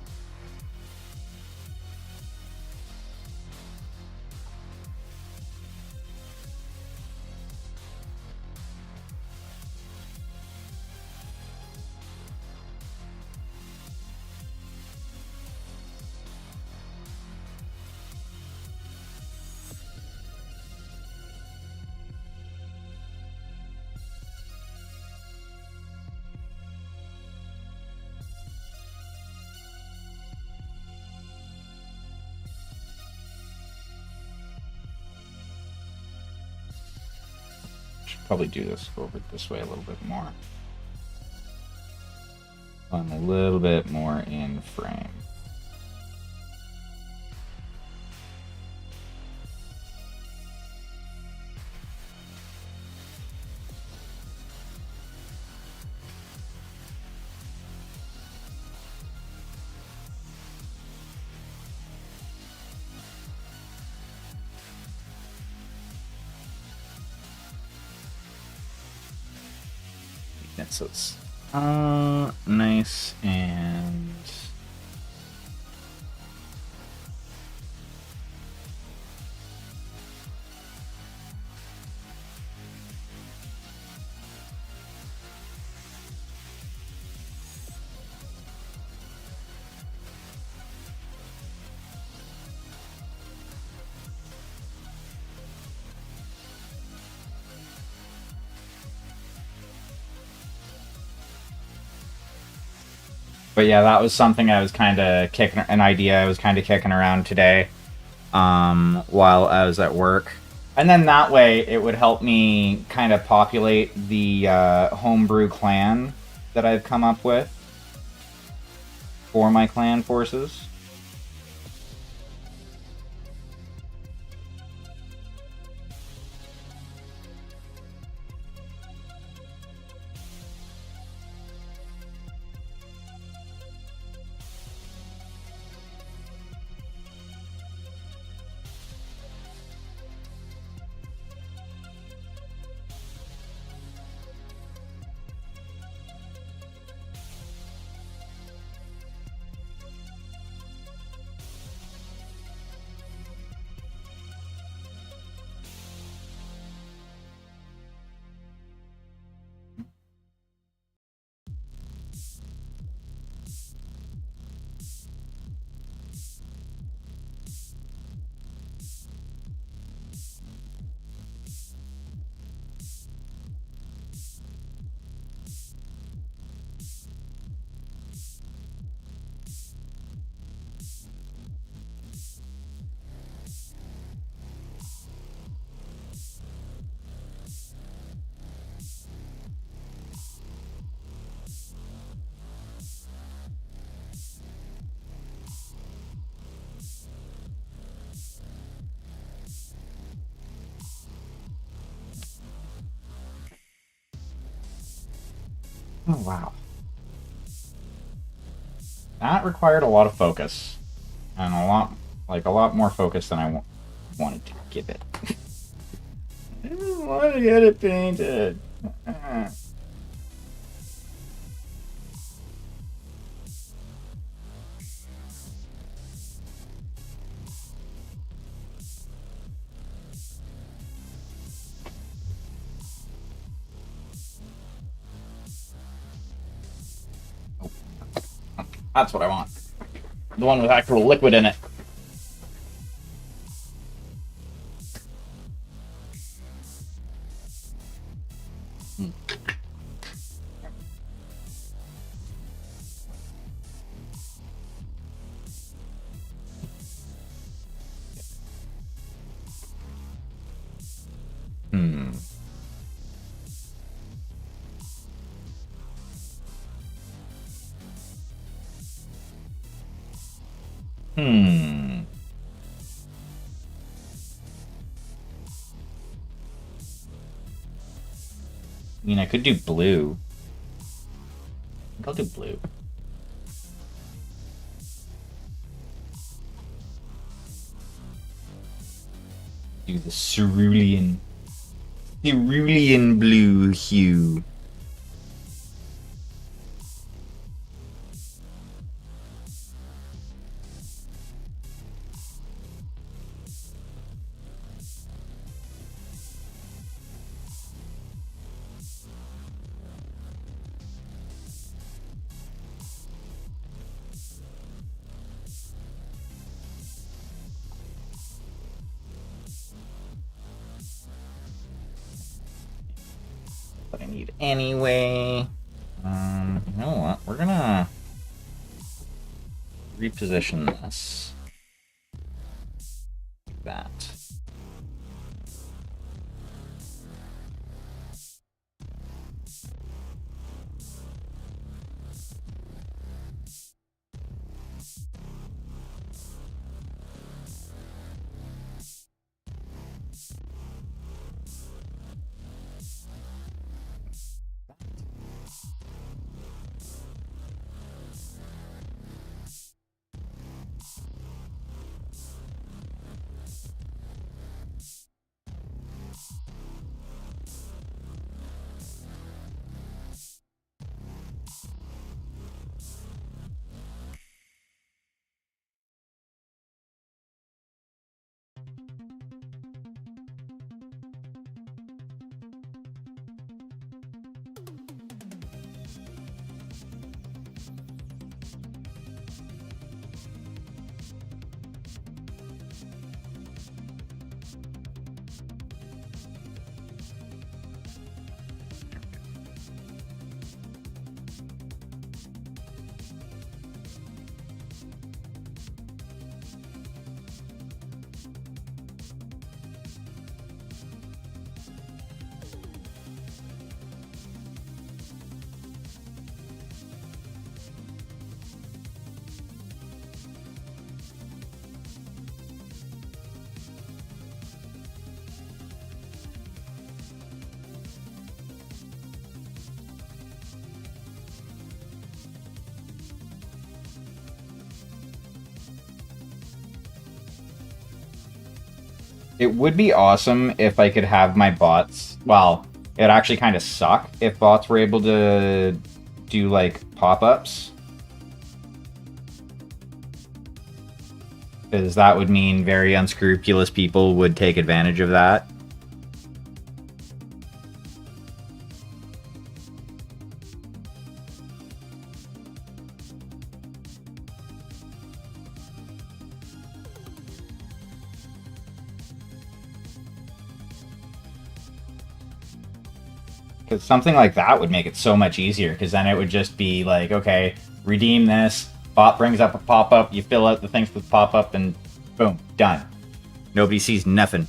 B: Probably do this over this way a little bit more. I'm a little bit more in frame. So it's nice and but yeah, that was something I was kind of an idea I was kind of kicking around today while I was at work. And then that way it would help me kind of populate the homebrew clan that I've come up with for my clan forces. Oh, wow. That required a lot of focus. And a lot more focus than I wanted to give it. I didn't want to get it painted. That's what I want. The one with actual liquid in it. Hmm. Hmm. I mean, I could do blue. I think I'll do blue. Do the cerulean blue hue. What I need anyway. You know what? We're gonna reposition this. Like that. It would be awesome if I could have my bots. Well, it would actually kind of suck if bots were able to do like pop-ups. Because that would mean very unscrupulous people would take advantage of that. Because something like that would make it so much easier, because then it would just be like, okay, redeem this, bot brings up a pop-up, you fill out the things with pop-up, and boom, done. Nobody sees nothing.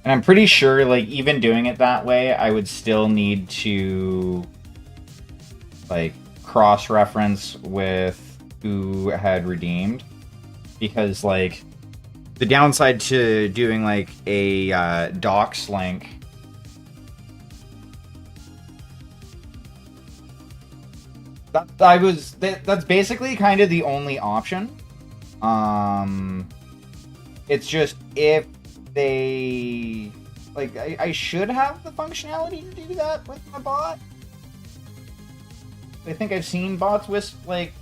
B: And I'm pretty sure, like, even doing it that way, I would still need to, like, cross-reference with who had redeemed. Because, like, the downside to doing, like, a docs link . That's basically kind of the only option. It's just if they like, I should have the functionality to do that with my bot. I think I've seen bots with like.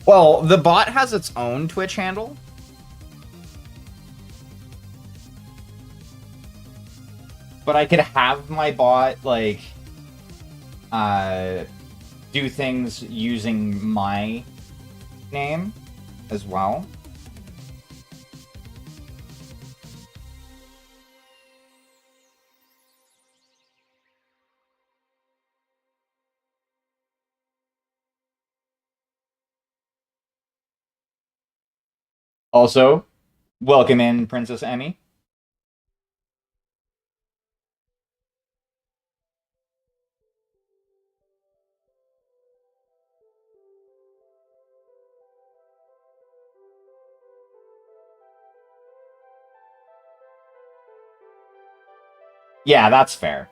B: Well, the bot has its own Twitch handle. But I could have my bot, like, do things using my name as well. Also, welcome in Princess Emmy. Yeah, that's fair.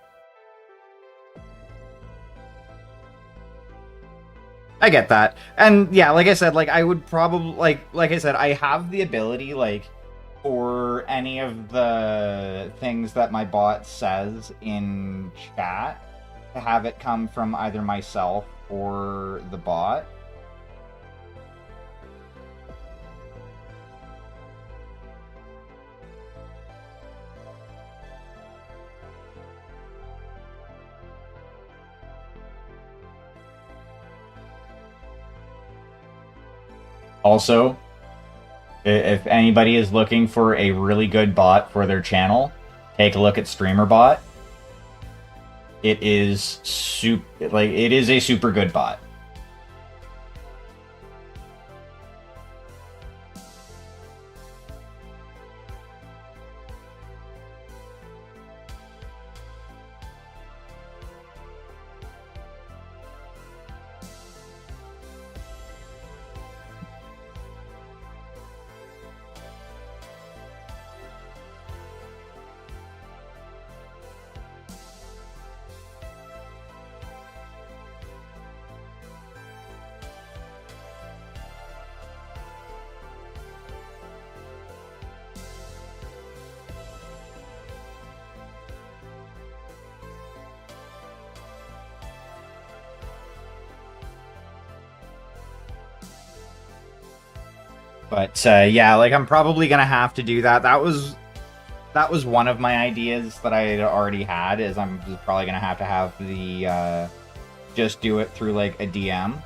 B: I get that. And yeah, like I said, like I would probably like I said, I have the ability like for any of the things that my bot says in chat to have it come from either myself or the bot. Also, if anybody is looking for a really good bot for their channel, take a look at StreamerBot. It is it is a super good bot. But yeah, like I'm probably gonna have to do that. That was one of my ideas that I had already had. Is I'm just probably gonna have the just do it through like a DM.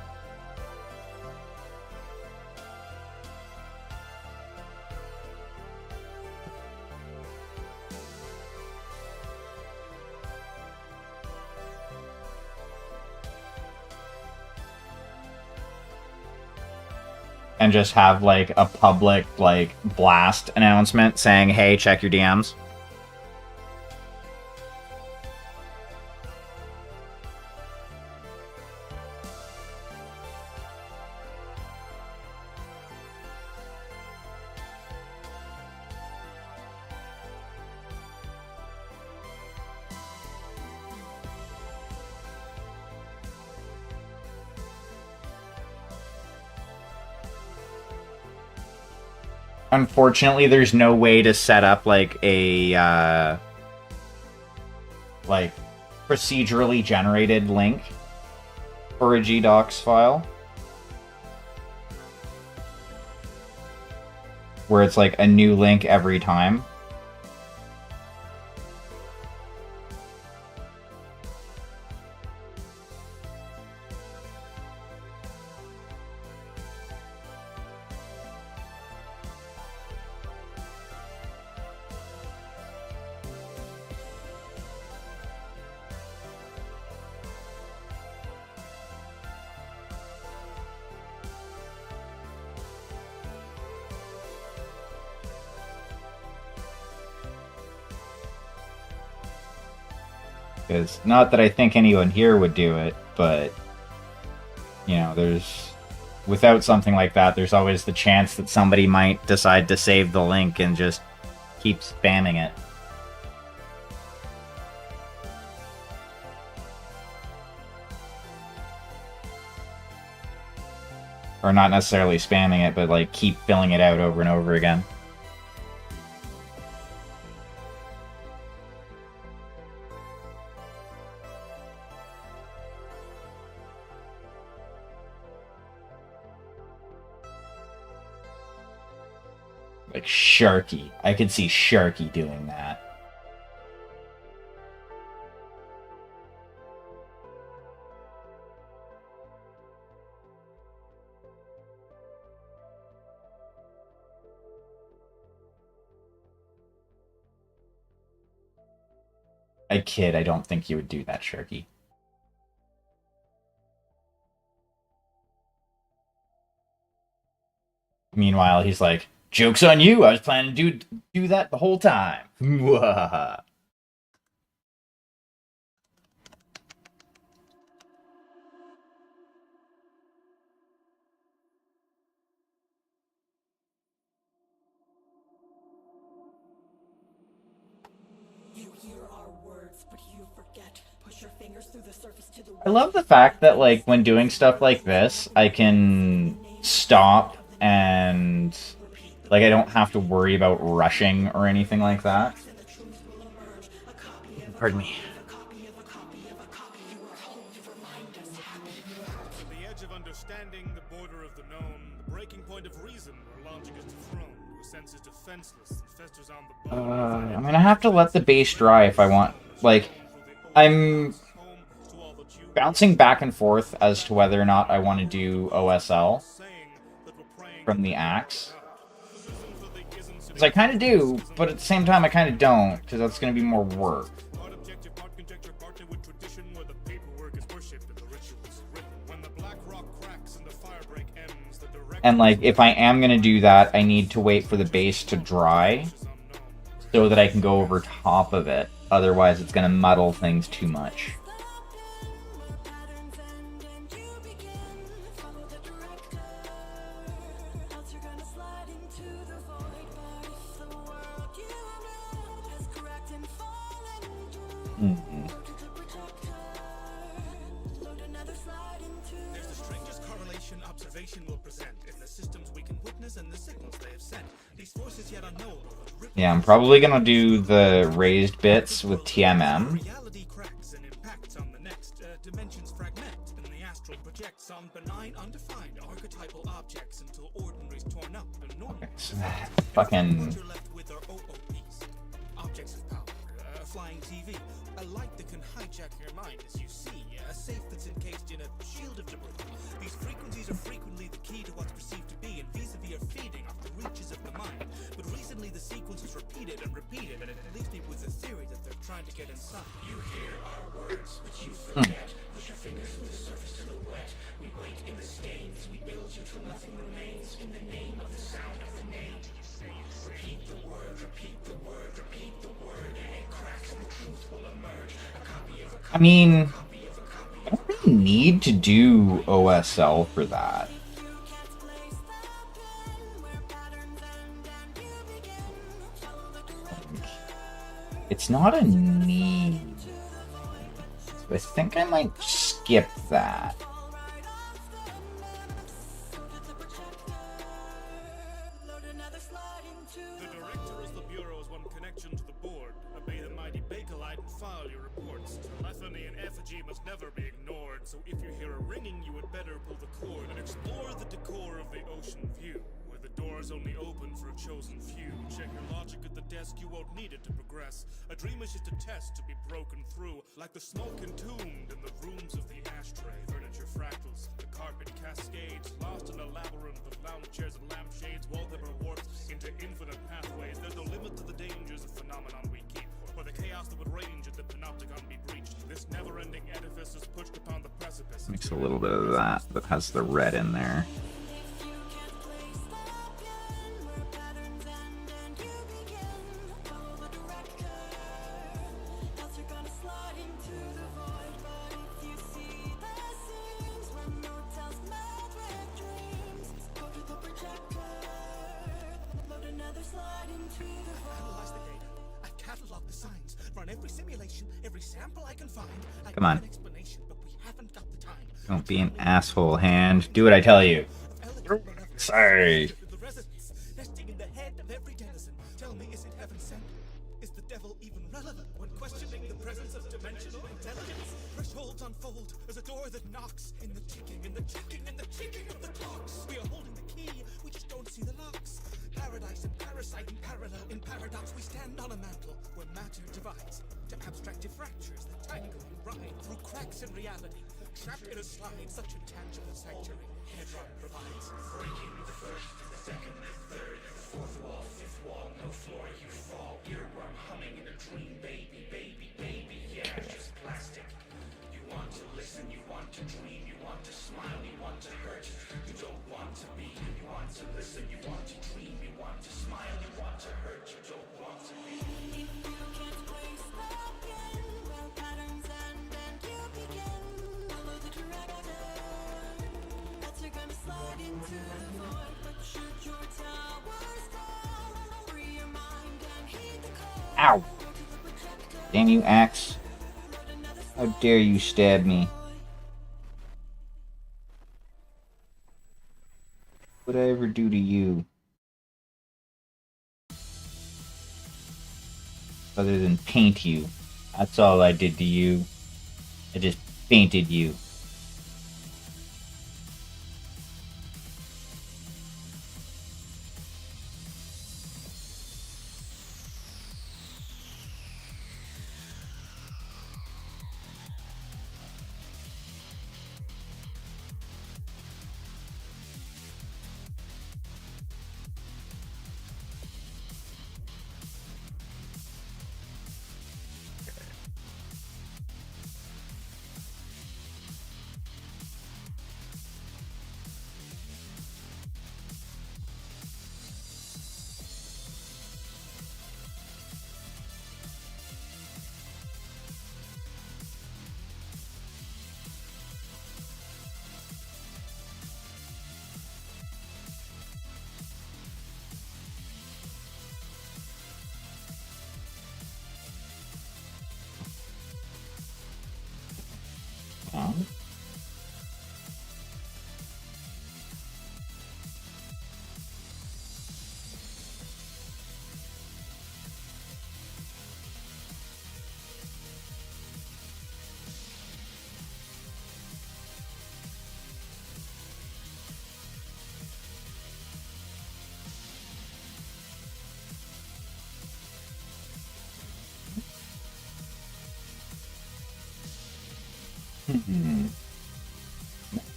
B: And just have like a public like blast announcement saying, "Hey, check your DMs." Unfortunately, there's no way to set up like a like procedurally generated link for a gdocs file where it's like a new link every time. Because not that I think anyone here would do it, but you know, without something like that, there's always the chance that somebody might decide to save the link and just keep spamming it. Or not necessarily spamming it, but like keep filling it out over and over again. Like Sharky. I could see Sharky doing that. I kid, I don't think you would do that, Sharky. Meanwhile, he's like, joke's on you, I was planning to do that the whole time.
C: You hear our words, but you forget. Push your fingers through the surface to the
B: I love the fact that, like, when doing stuff like this, I can stop and, like, I don't have to worry about rushing or anything like that. Pardon me.
A: To the edge of understanding, the border of the known, the breaking point of reason, where logic is dethroned, where sense is defenseless and festers on the bone.
B: I'm gonna have to let the base dry if I want. Like, I'm bouncing back and forth as to whether or not I want to do OSL from the axe. Because I kind of do, but at the same time I kind of don't, because that's going to be more work. And, like, if I am going to do that, I need to wait for the base to dry so that I can go over top of it. Otherwise, it's going to muddle things too much. Mm-hmm.
A: There's the strangest correlation observation will present in the systems we can witness and the signals they have sent. These forces yet unknowable.
B: Yeah, I'm probably gonna do the raised bits with TMM.
A: Reality cracks and impacts on the next. Dimensions fragment and the astral projects on benign, undefined archetypal objects until ordinary's torn up and normal.
B: Fucking.
A: You're left with our OOPs. Objects of power, a flying TV, a light that can hijack your mind as you see, a safe that's encased in a shield of debris. These frequencies are frequently the key to what's perceived to be, and vis-a-vis are feeding off the reaches of the mind. But recently the sequence is repeated and repeated, and it leaves me with a theory that they're trying to get inside. You hear our words, but you forget. Push your fingers through the surface to the wet. We wait in the stains, we build you till nothing remains. In the name of the sound of the name. Repeat the word, repeat the word, repeat the word, and it cracks and the truth will emerge. A copy of a
B: I mean, I don't really need to do OSL for that. It's not a need. I think I might skip that.
A: The director is the bureau's one connection to the board. Obey the mighty Bakelite and file your reports. Telephony and effigy must never be ignored. So if you hear a ringing, you would better pull the cord and explore the decor of the ocean view, where the doors only open for a chosen few. Check your logic at the desk, you won't need it to progress. A dream is just a test to be broken through, like the smoke entombed in the rooms of the ashtray. Furniture fractals, the carpet cascades, lost in a labyrinth of lounge chairs and lampshades, wallpaper warps into infinite pathways. There's no limit to the dangers of phenomenon we keep, or the chaos that would range if the panopticon be breached. This never-ending edifice is pushed upon the precipice.
B: Mix a little bit of that has the red in there.
A: Analyze the data. I've cataloged the signs. Run every simulation, every sample I can find. I
B: Come on.
A: have an explanation, but we haven't got the time.
B: Don't be an asshole, Hand. Do what I tell you.
A: Of
B: Say.
A: The residents, nesting in the head of every denizen. Tell me, is it heaven sent? Is the devil even relevant when questioning the presence of dimensional intelligence? Thresholds unfold as a door that knocks in the ticking and the ticking and the ticking of the clocks. We are holding the key, we just don't see the locks. Paradise and parasite in parallel. In paradox, we stand on a mantle where matter divides to abstractive fractures that tangle and ride through cracks in reality. Trapped in a slide, such a tangible sanctuary Hedron provides. Breaking the first, the second, the third, the fourth wall, fifth wall, no floor, you fall. Earworm humming in a dream, baby, baby, baby, yeah, just plastic. You want to listen, you want to dream, you want to smile, you want to hurt. You don't want to be, you want to listen, you want to dream, you want to smile, you want to hurt. You don't want to be.
C: If you can't place the pin where patterns end and you begin, follow the director. That's you're gonna slide into the void, but should your towers fall, free your mind and heed the call.
B: Ow.
C: Go to the projector,
B: Damn you, axe.
C: load another
B: How dare you stab me? What did I ever do to you? Other than paint you. That's all I did to you. I just painted you.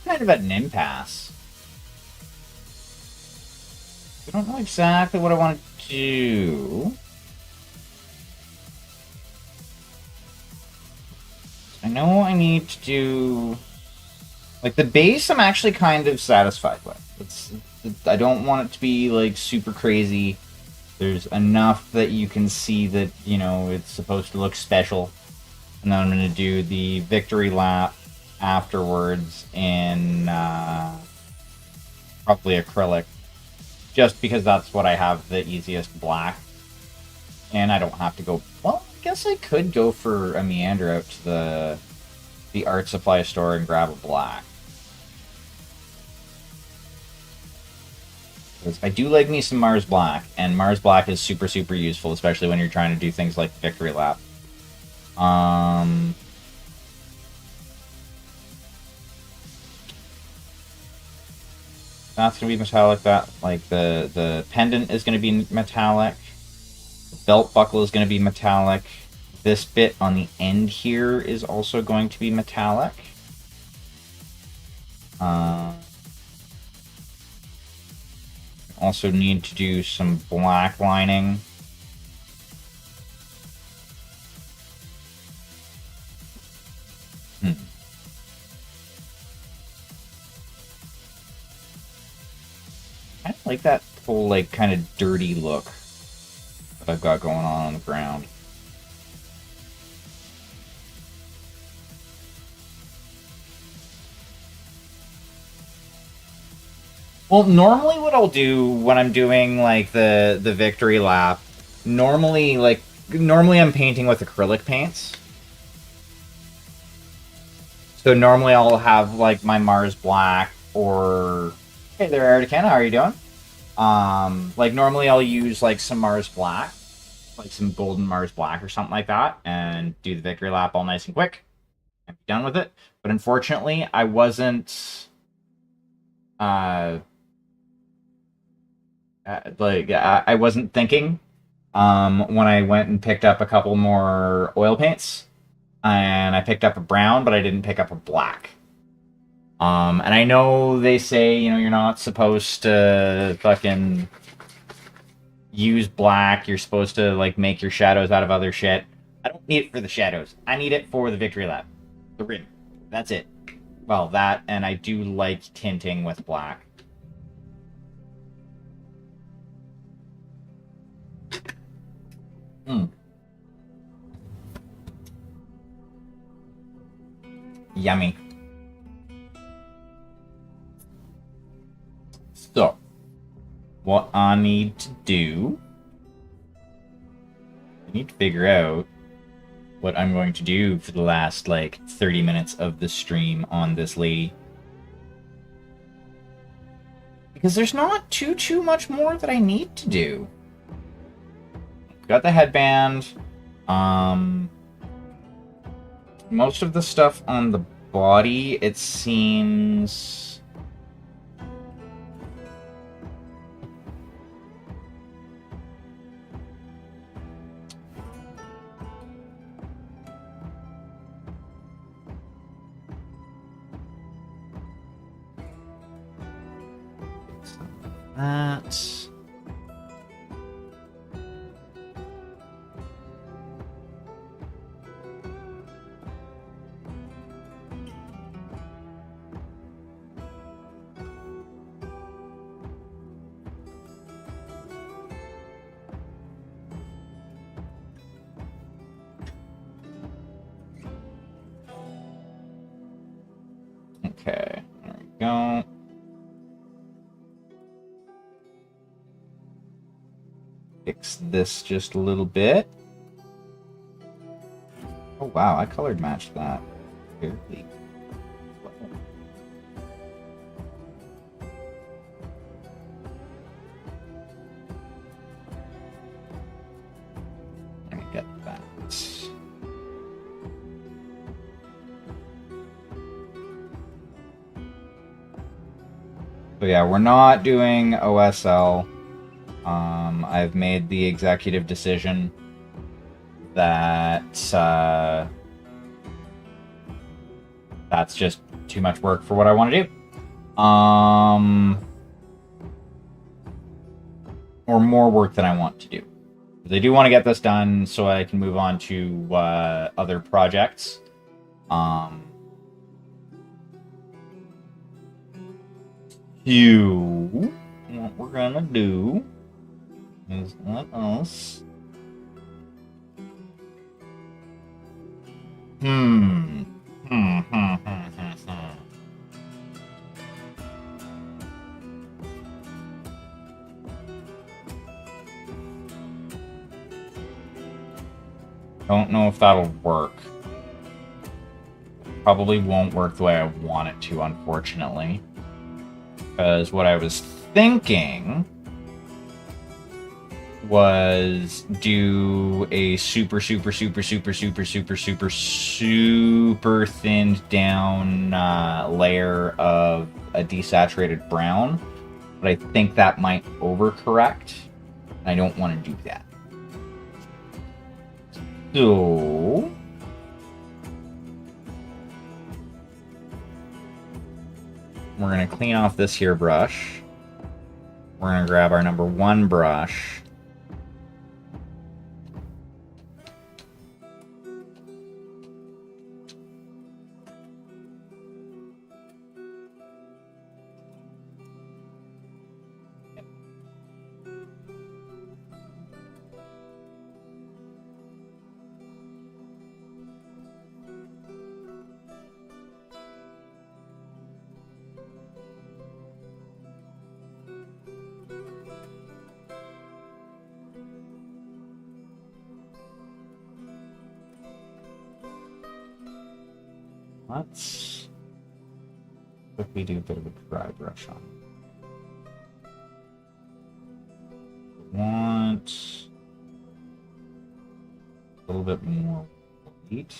B: Kind of at an impasse. I don't know exactly what I want to do. I know I need to do... Like, the base I'm actually kind of satisfied with. I don't want it to be, like, super crazy. There's enough that you can see that, you know, it's supposed to look special. And then I'm going to do the victory lap afterwards in probably acrylic. Just because that's what I have the easiest black. And I don't have to go... Well, I guess I could go for a meander out to the art supply store and grab a black. Because I do like me some Mars Black, and Mars Black is super, super useful, especially when you're trying to do things like Victory Lap. That's gonna be metallic. That, like, the pendant is gonna be metallic. The belt buckle is gonna be metallic. This bit on the end here is also going to be metallic. Also need to do some black lining. I like that whole, like, kind of dirty look that I've got going on the ground. Well, normally what I'll do when I'm doing, like, the victory lap, normally I'm painting with acrylic paints. So normally I'll have, like, my Mars Black or Hey there, Erican. How are you doing? Like normally I'll use like some Mars Black, like some golden Mars Black or something like that, and do the victory lap all nice and quick and be done with it. But unfortunately, I wasn't uh, I wasn't thinking when I went and picked up a couple more oil paints, and I picked up a brown, but I didn't pick up a black. And I know they say, you know, you're not supposed to fucking use black. You're supposed to, like, make your shadows out of other shit. I don't need it for the shadows. I need it for the victory lap. The rim. That's it. Well, that, and I do like tinting with black. Hmm. Yummy. So, what I need to do, I need to figure out what I'm going to do for the last, like, 30 minutes of the stream on this lady. Because there's not too much more that I need to do. Got the headband. Most of the stuff on the body, it seems... that... Okay, there we go. Fix this just a little bit. Oh wow, I colored matched that. Fairly. Let me get that. So yeah, we're not doing OSL. I've made the executive decision that that's just too much work for what I want to do. Or more work than I want to do. I do want to get this done so I can move on to other projects. What we're gonna do is let us. Don't know if that'll work. Probably won't work the way I want it to, unfortunately. Because what I was thinking was do a super thinned down layer of a desaturated brown. But I think that might overcorrect. I don't want to do that. So... we're going to clean off this here brush. We're going to grab our number 1 brush. Let's quickly do a bit of a dry brush on. want a little bit more wheat.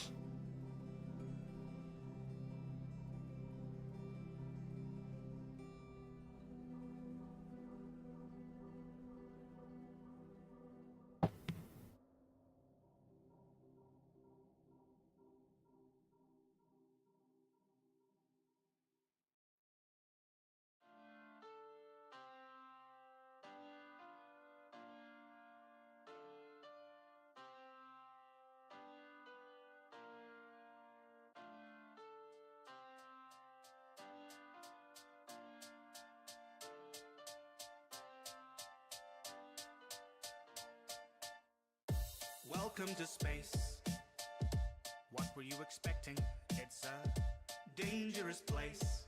A: Welcome to space. What were you expecting? It's a dangerous place.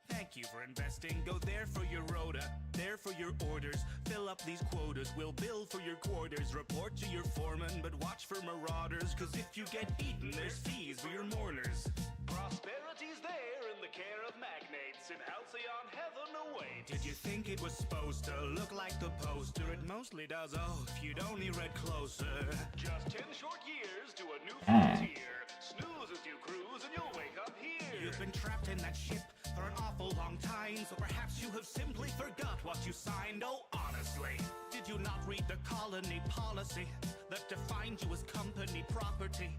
A: Thank you for investing. Go there for your rota, there for your orders. Fill up these quotas, we'll bill for your quarters. Report to your foreman, but watch for marauders. Cause if you get eaten, there's fees for your mourners. Prosperity's there in the care of magnates. In halcyon heaven await. Did you think it was supposed to look like the poster? It mostly does, oh, if you'd only read closer. Just 10 short years to a new frontier. Snooze as you cruise and you'll wake up here. You've been trapped in that ship for an awful long time, so perhaps you have simply forgot what you signed. Oh, honestly, did you not read the colony policy that defined you as company property?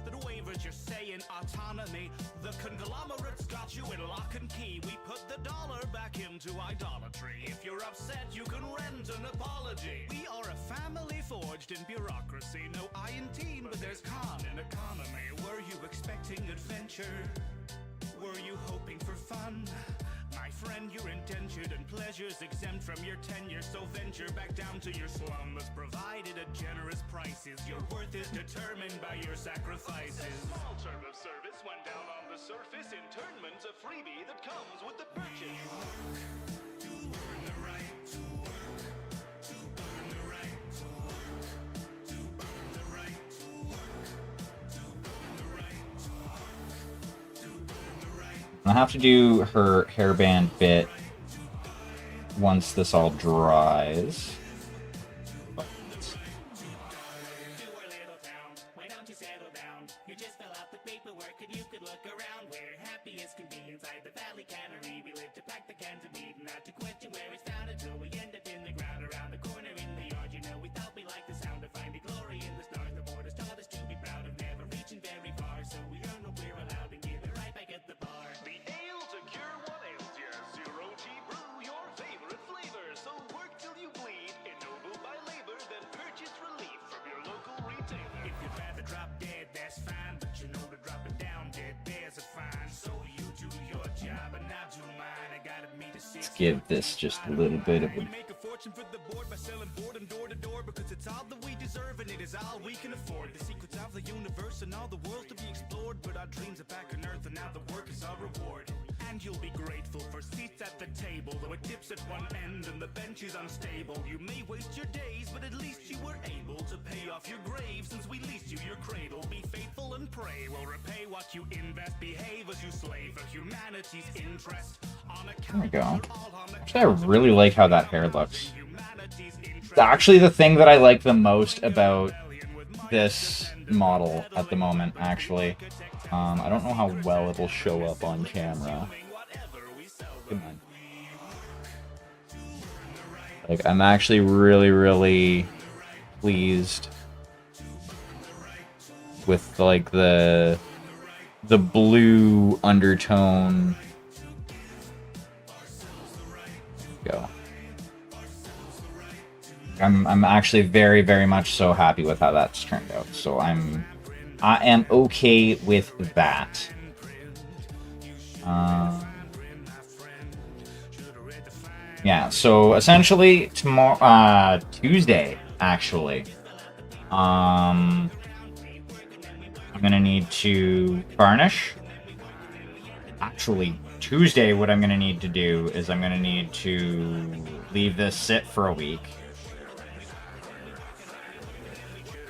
A: That wavers your say in autonomy. The conglomerates got you in lock and key. We put the dollar back into idolatry. If you're upset, you can rent an apology. We are a family forged in bureaucracy. No I in teen, but there's con in economy. Were you expecting adventure? Were you hoping for fun? My friend, you're indentured and pleasures exempt from your tenure. So venture back down to your slum that's provided at generous prices. Your worth is determined by your sacrifices. A small term of service went down on the surface. Internment's a freebie that comes with the purchase. You work to earn the right to work. To earn the right to work. To earn the right to work. To earn the right to work. To earn the right.
B: I'll have to do her hairband bit once this all dries.
C: To our little town, why don't you settle down? You just fill out the paperwork and you could look around. We're happy as can be inside the valley cannery. We live to pack the cans of meat, not to question where it's found until we end up in the ground around the corner in the yard. You know, we thought we liked the sound of finding glory in the stars. The borders taught us to be proud of never reaching very far. So we earn what we're allowed and give it right back at the bar.
A: The ale to cure what ails you. Zero G brew, your favorite flavor. So work till you bleed, ennobled by labor, then purchase relief from your local retailer.
C: If you'd rather drop dead, that's fine. But you know that dropping down dead, there's a fine. So you do your job and I'll do mine. I gotta meet a
B: Let's give this just a little bit of
A: We
B: a...
A: make a fortune for the board by selling boredom door to door because it's all that we deserve and it is all we can afford. The secrets of the universe and all the worlds to be explored, but our dreams are back on earth and now the work is our reward. And you'll be grateful for seats at the table, though it dips at one end and the bench is unstable. You may waste your days, but at least you were able to pay off your grave since we leased you your cradle. Be faithful and pray we'll repay what you invest. Behave as you slave for humanity's interest. On
B: There we go.
A: account
B: Actually, I really like how that hair looks. Actually, the thing that I like the most about this model at the moment, actually, I don't know how well it'll show up on camera. Come on. Like, I'm actually really pleased with, like, the blue undertone. Go. I'm actually very much so happy with how that's turned out. So I am okay with that. Yeah. So essentially tomorrow, Tuesday, actually, I'm gonna need to varnish. Actually, Tuesday, what I'm gonna need to do is I'm gonna need to leave this sit for a week.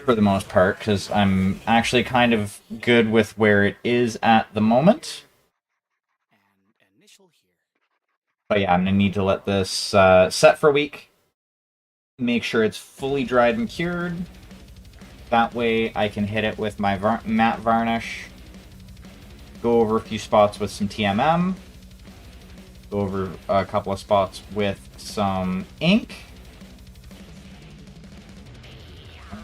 B: For the most part, because I'm actually kind of good with where it is at the moment. But yeah, I'm gonna need to let this set for a week. make sure it's fully dried and cured. That way I can hit it with my matte varnish, go over a few spots with some TMM, go over a couple of spots with some ink.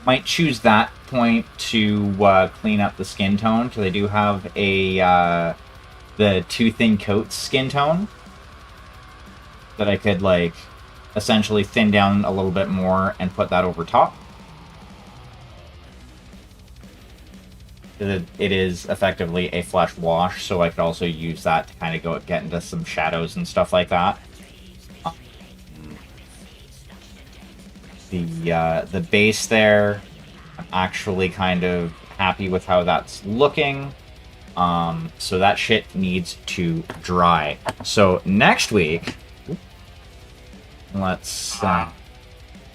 B: Might choose that point to clean up the skin tone, because I do have a the Too Thin Coats skin tone that I could like essentially thin down a little bit more and put that over top. It is effectively a flesh wash, so I could also use that to kind of get into some shadows and stuff like that. The base there, I'm actually kind of happy with how that's looking. So that shit needs to dry. So next week, let's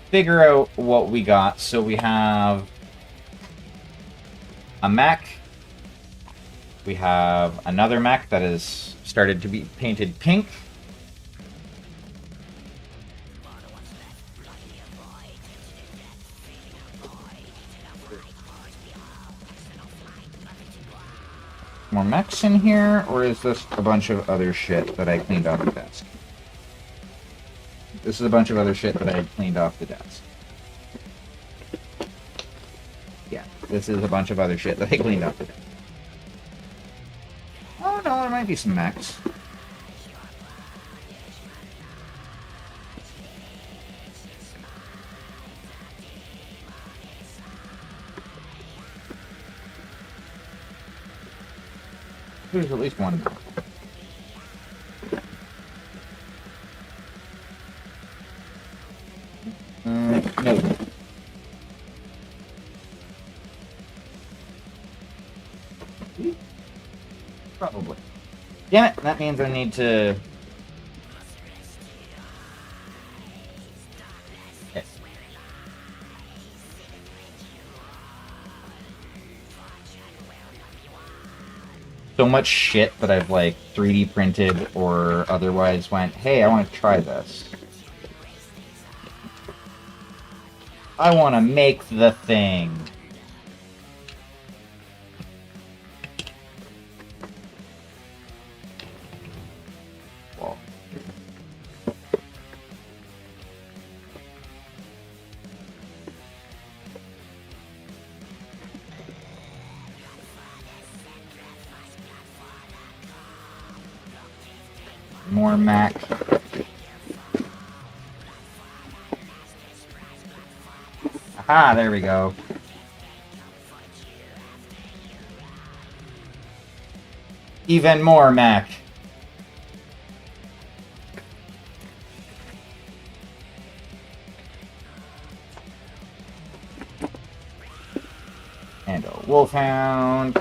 B: figure out what we got. So we have a mech. We have another mech that has started to be painted pink. More mechs in here, or is this a bunch of other shit that I cleaned off the desk? This is a bunch of other shit that I cleaned off the desk. Yeah, this is a bunch of other shit that I cleaned off the desk. Oh no, there might be some mechs. There's at least one. No. Probably. Damn it, that means I need to... Okay. So much shit that I've like 3D printed or otherwise went, hey, I want to try this. I want to make the thing. Whoa. More Mac. Aha, there we go. Even more Mac. And a wolfhound.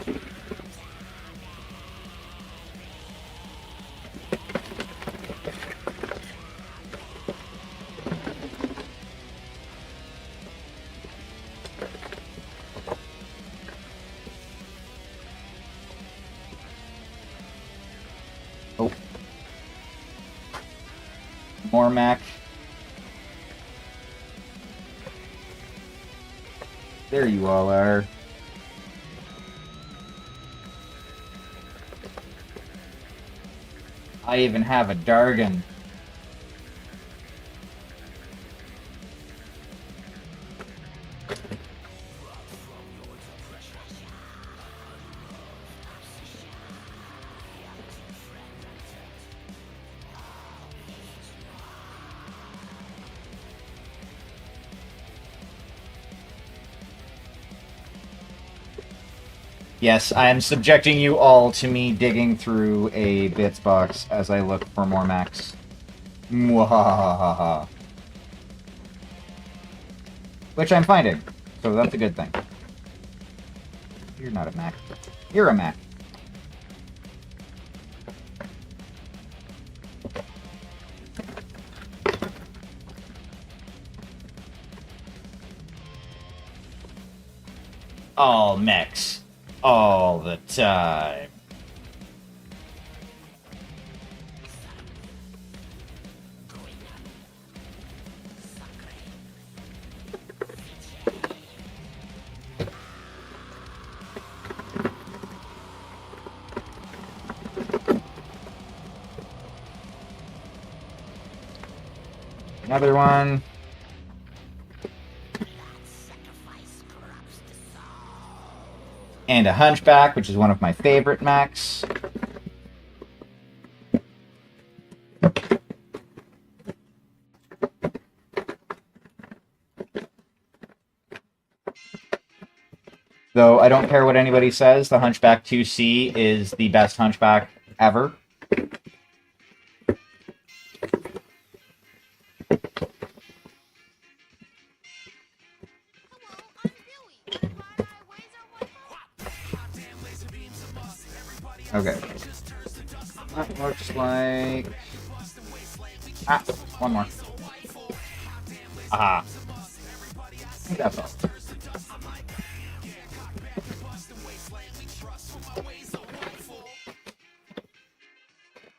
B: Oh. More Mac. There you all are. I even have a Dargan. Yes, I am subjecting you all to me digging through a bits box as I look for more Macs. Mwahahaha. Which I'm finding, so that's a good thing. You're not a Mac. You're a Mac. All mechs. All the time. Another one. And a Hunchback, which is one of my favorite mechs. Though I don't care what anybody says, the Hunchback 2C is the best Hunchback ever. Okay. That looks like... Ah, one more. Aha. I think that's all.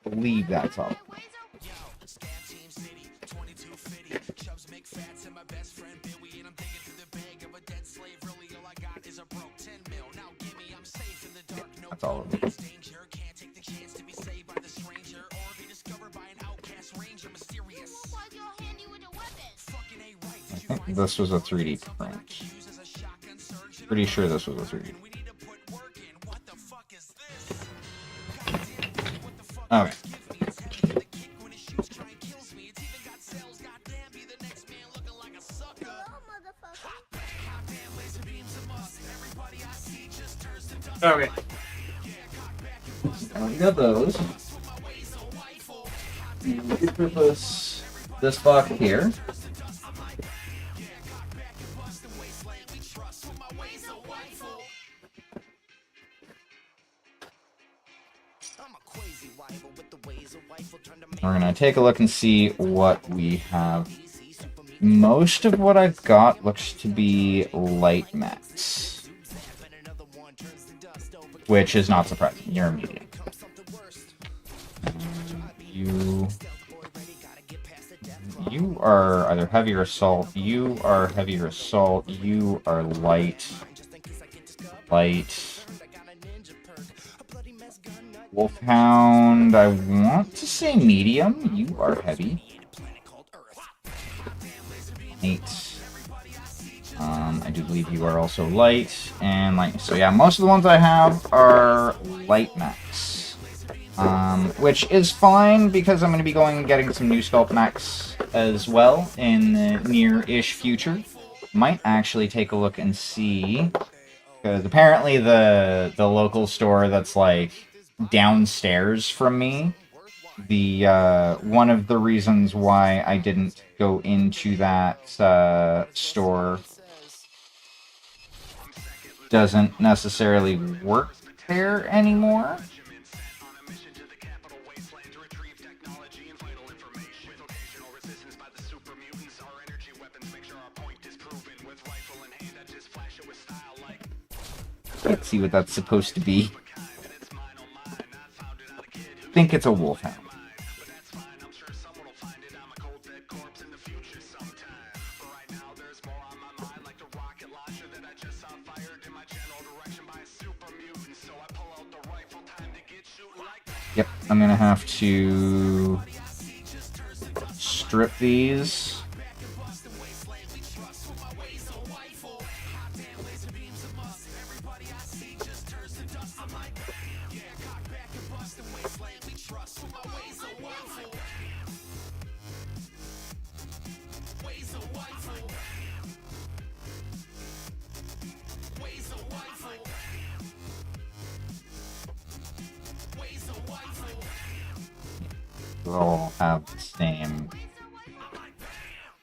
B: I believe that's all. That's all of it. I think this was a 3D print. Pretty sure this was a 3D. Okay. Okay. We got those. We put this box here. We're gonna take a look and see what we have. Most of what I've got looks to be light mechs, which is not surprising. You're a medium. You are either heavier assault. You are heavier assault. You are light. Wolfhound, I want to say medium. You are heavy. 8. I do believe you are also light and light. So yeah, most of the ones I have are light mechs. Which is fine because I'm going to be going and getting some new sculpt mechs as well in the near-ish future. Might actually take a look and see, because apparently the local store that's like downstairs from me, the one of the reasons why I didn't go into that store doesn't necessarily work there anymore. Let's see what that's supposed to be. I think it's a wolfhound. Yep, I'm gonna have to strip these. They all have the same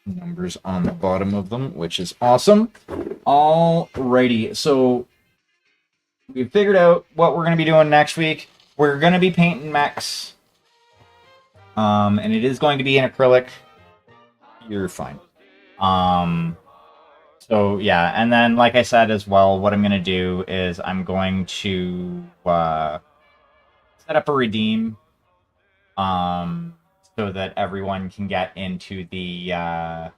B: numbers on the bottom of them, which is awesome. Alrighty, so we've figured out what we're going to be doing next week. We're going to be painting mechs. And it is going to be in acrylic. You're fine. So yeah, and then like I said as well, what I'm going to do is I'm going to set up a redeem so that everyone can get into the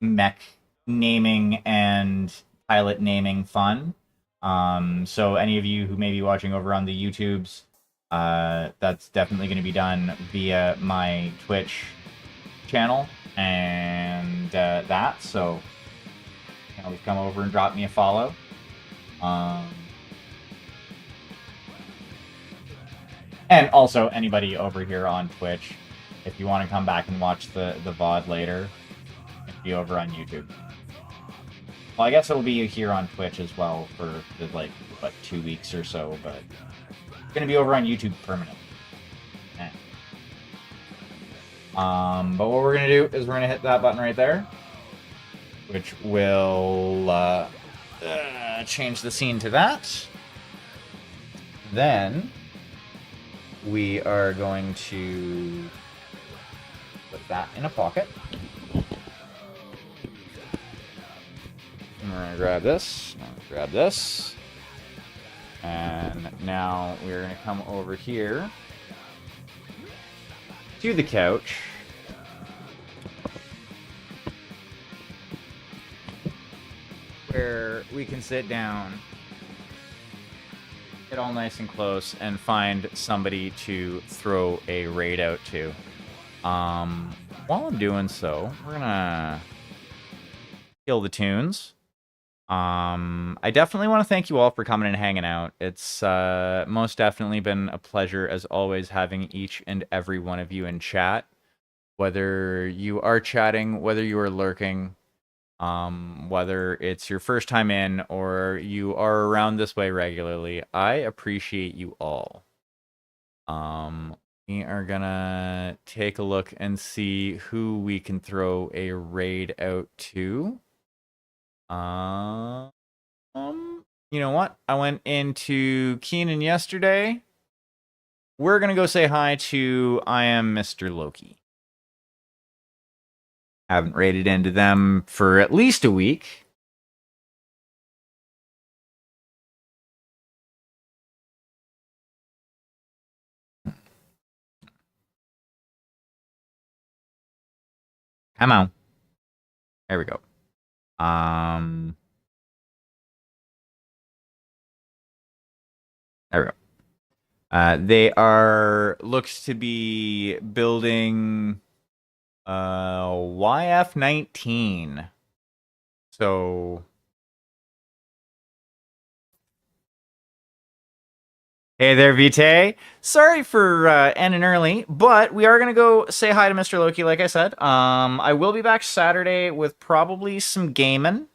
B: mech naming and pilot naming fun. So any of you who may be watching over on the YouTubes, that's definitely going to be done via my Twitch channel and that, so you can always come over and drop me a follow. And also anybody over here on Twitch, if you want to come back and watch the VOD later, it'll be over on YouTube. Well, I guess it'll be here on Twitch as well for like, what, 2 weeks or so, but it's gonna be over on YouTube permanently. But what we're gonna do is we're gonna hit that button right there, which will change the scene to that. Then we are going to put that in a pocket. I'm gonna grab this, grab this, and now we're gonna come over here to the couch. Where we can sit down, get all nice and close, and find somebody to throw a raid out to. While I'm doing so, we're gonna kill the tunes. I definitely want to thank you all for coming and hanging out. It's most definitely been a pleasure, as always, having each and every one of you in chat. Whether you are chatting, whether you are lurking, whether it's your first time in or you are around this way regularly, I appreciate you all. We are gonna take a look and see who we can throw a raid out to. You know what? I went into Keenan yesterday. We're gonna go say hi to I Am Mr. Loki. Haven't raided into them for at least a week. Come on. There we go. There we go. They looks to be building YF-19. So hey there, Vitae. Sorry for ending early, but we are gonna go say hi to Mr. Loki, like I said. I will be back Saturday with probably some gaming,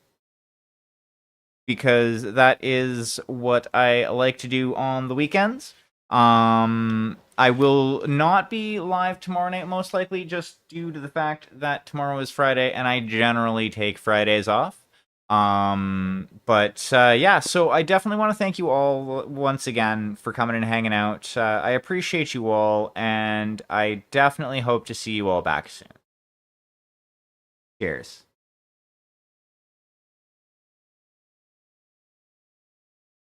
B: because that is what I like to do on the weekends. I will not be live tomorrow night, most likely, just due to the fact that tomorrow is Friday, and I generally take Fridays off. Yeah, so I definitely want to thank you all once again for coming and hanging out. I appreciate you all, and I definitely hope to see you all back soon. Cheers.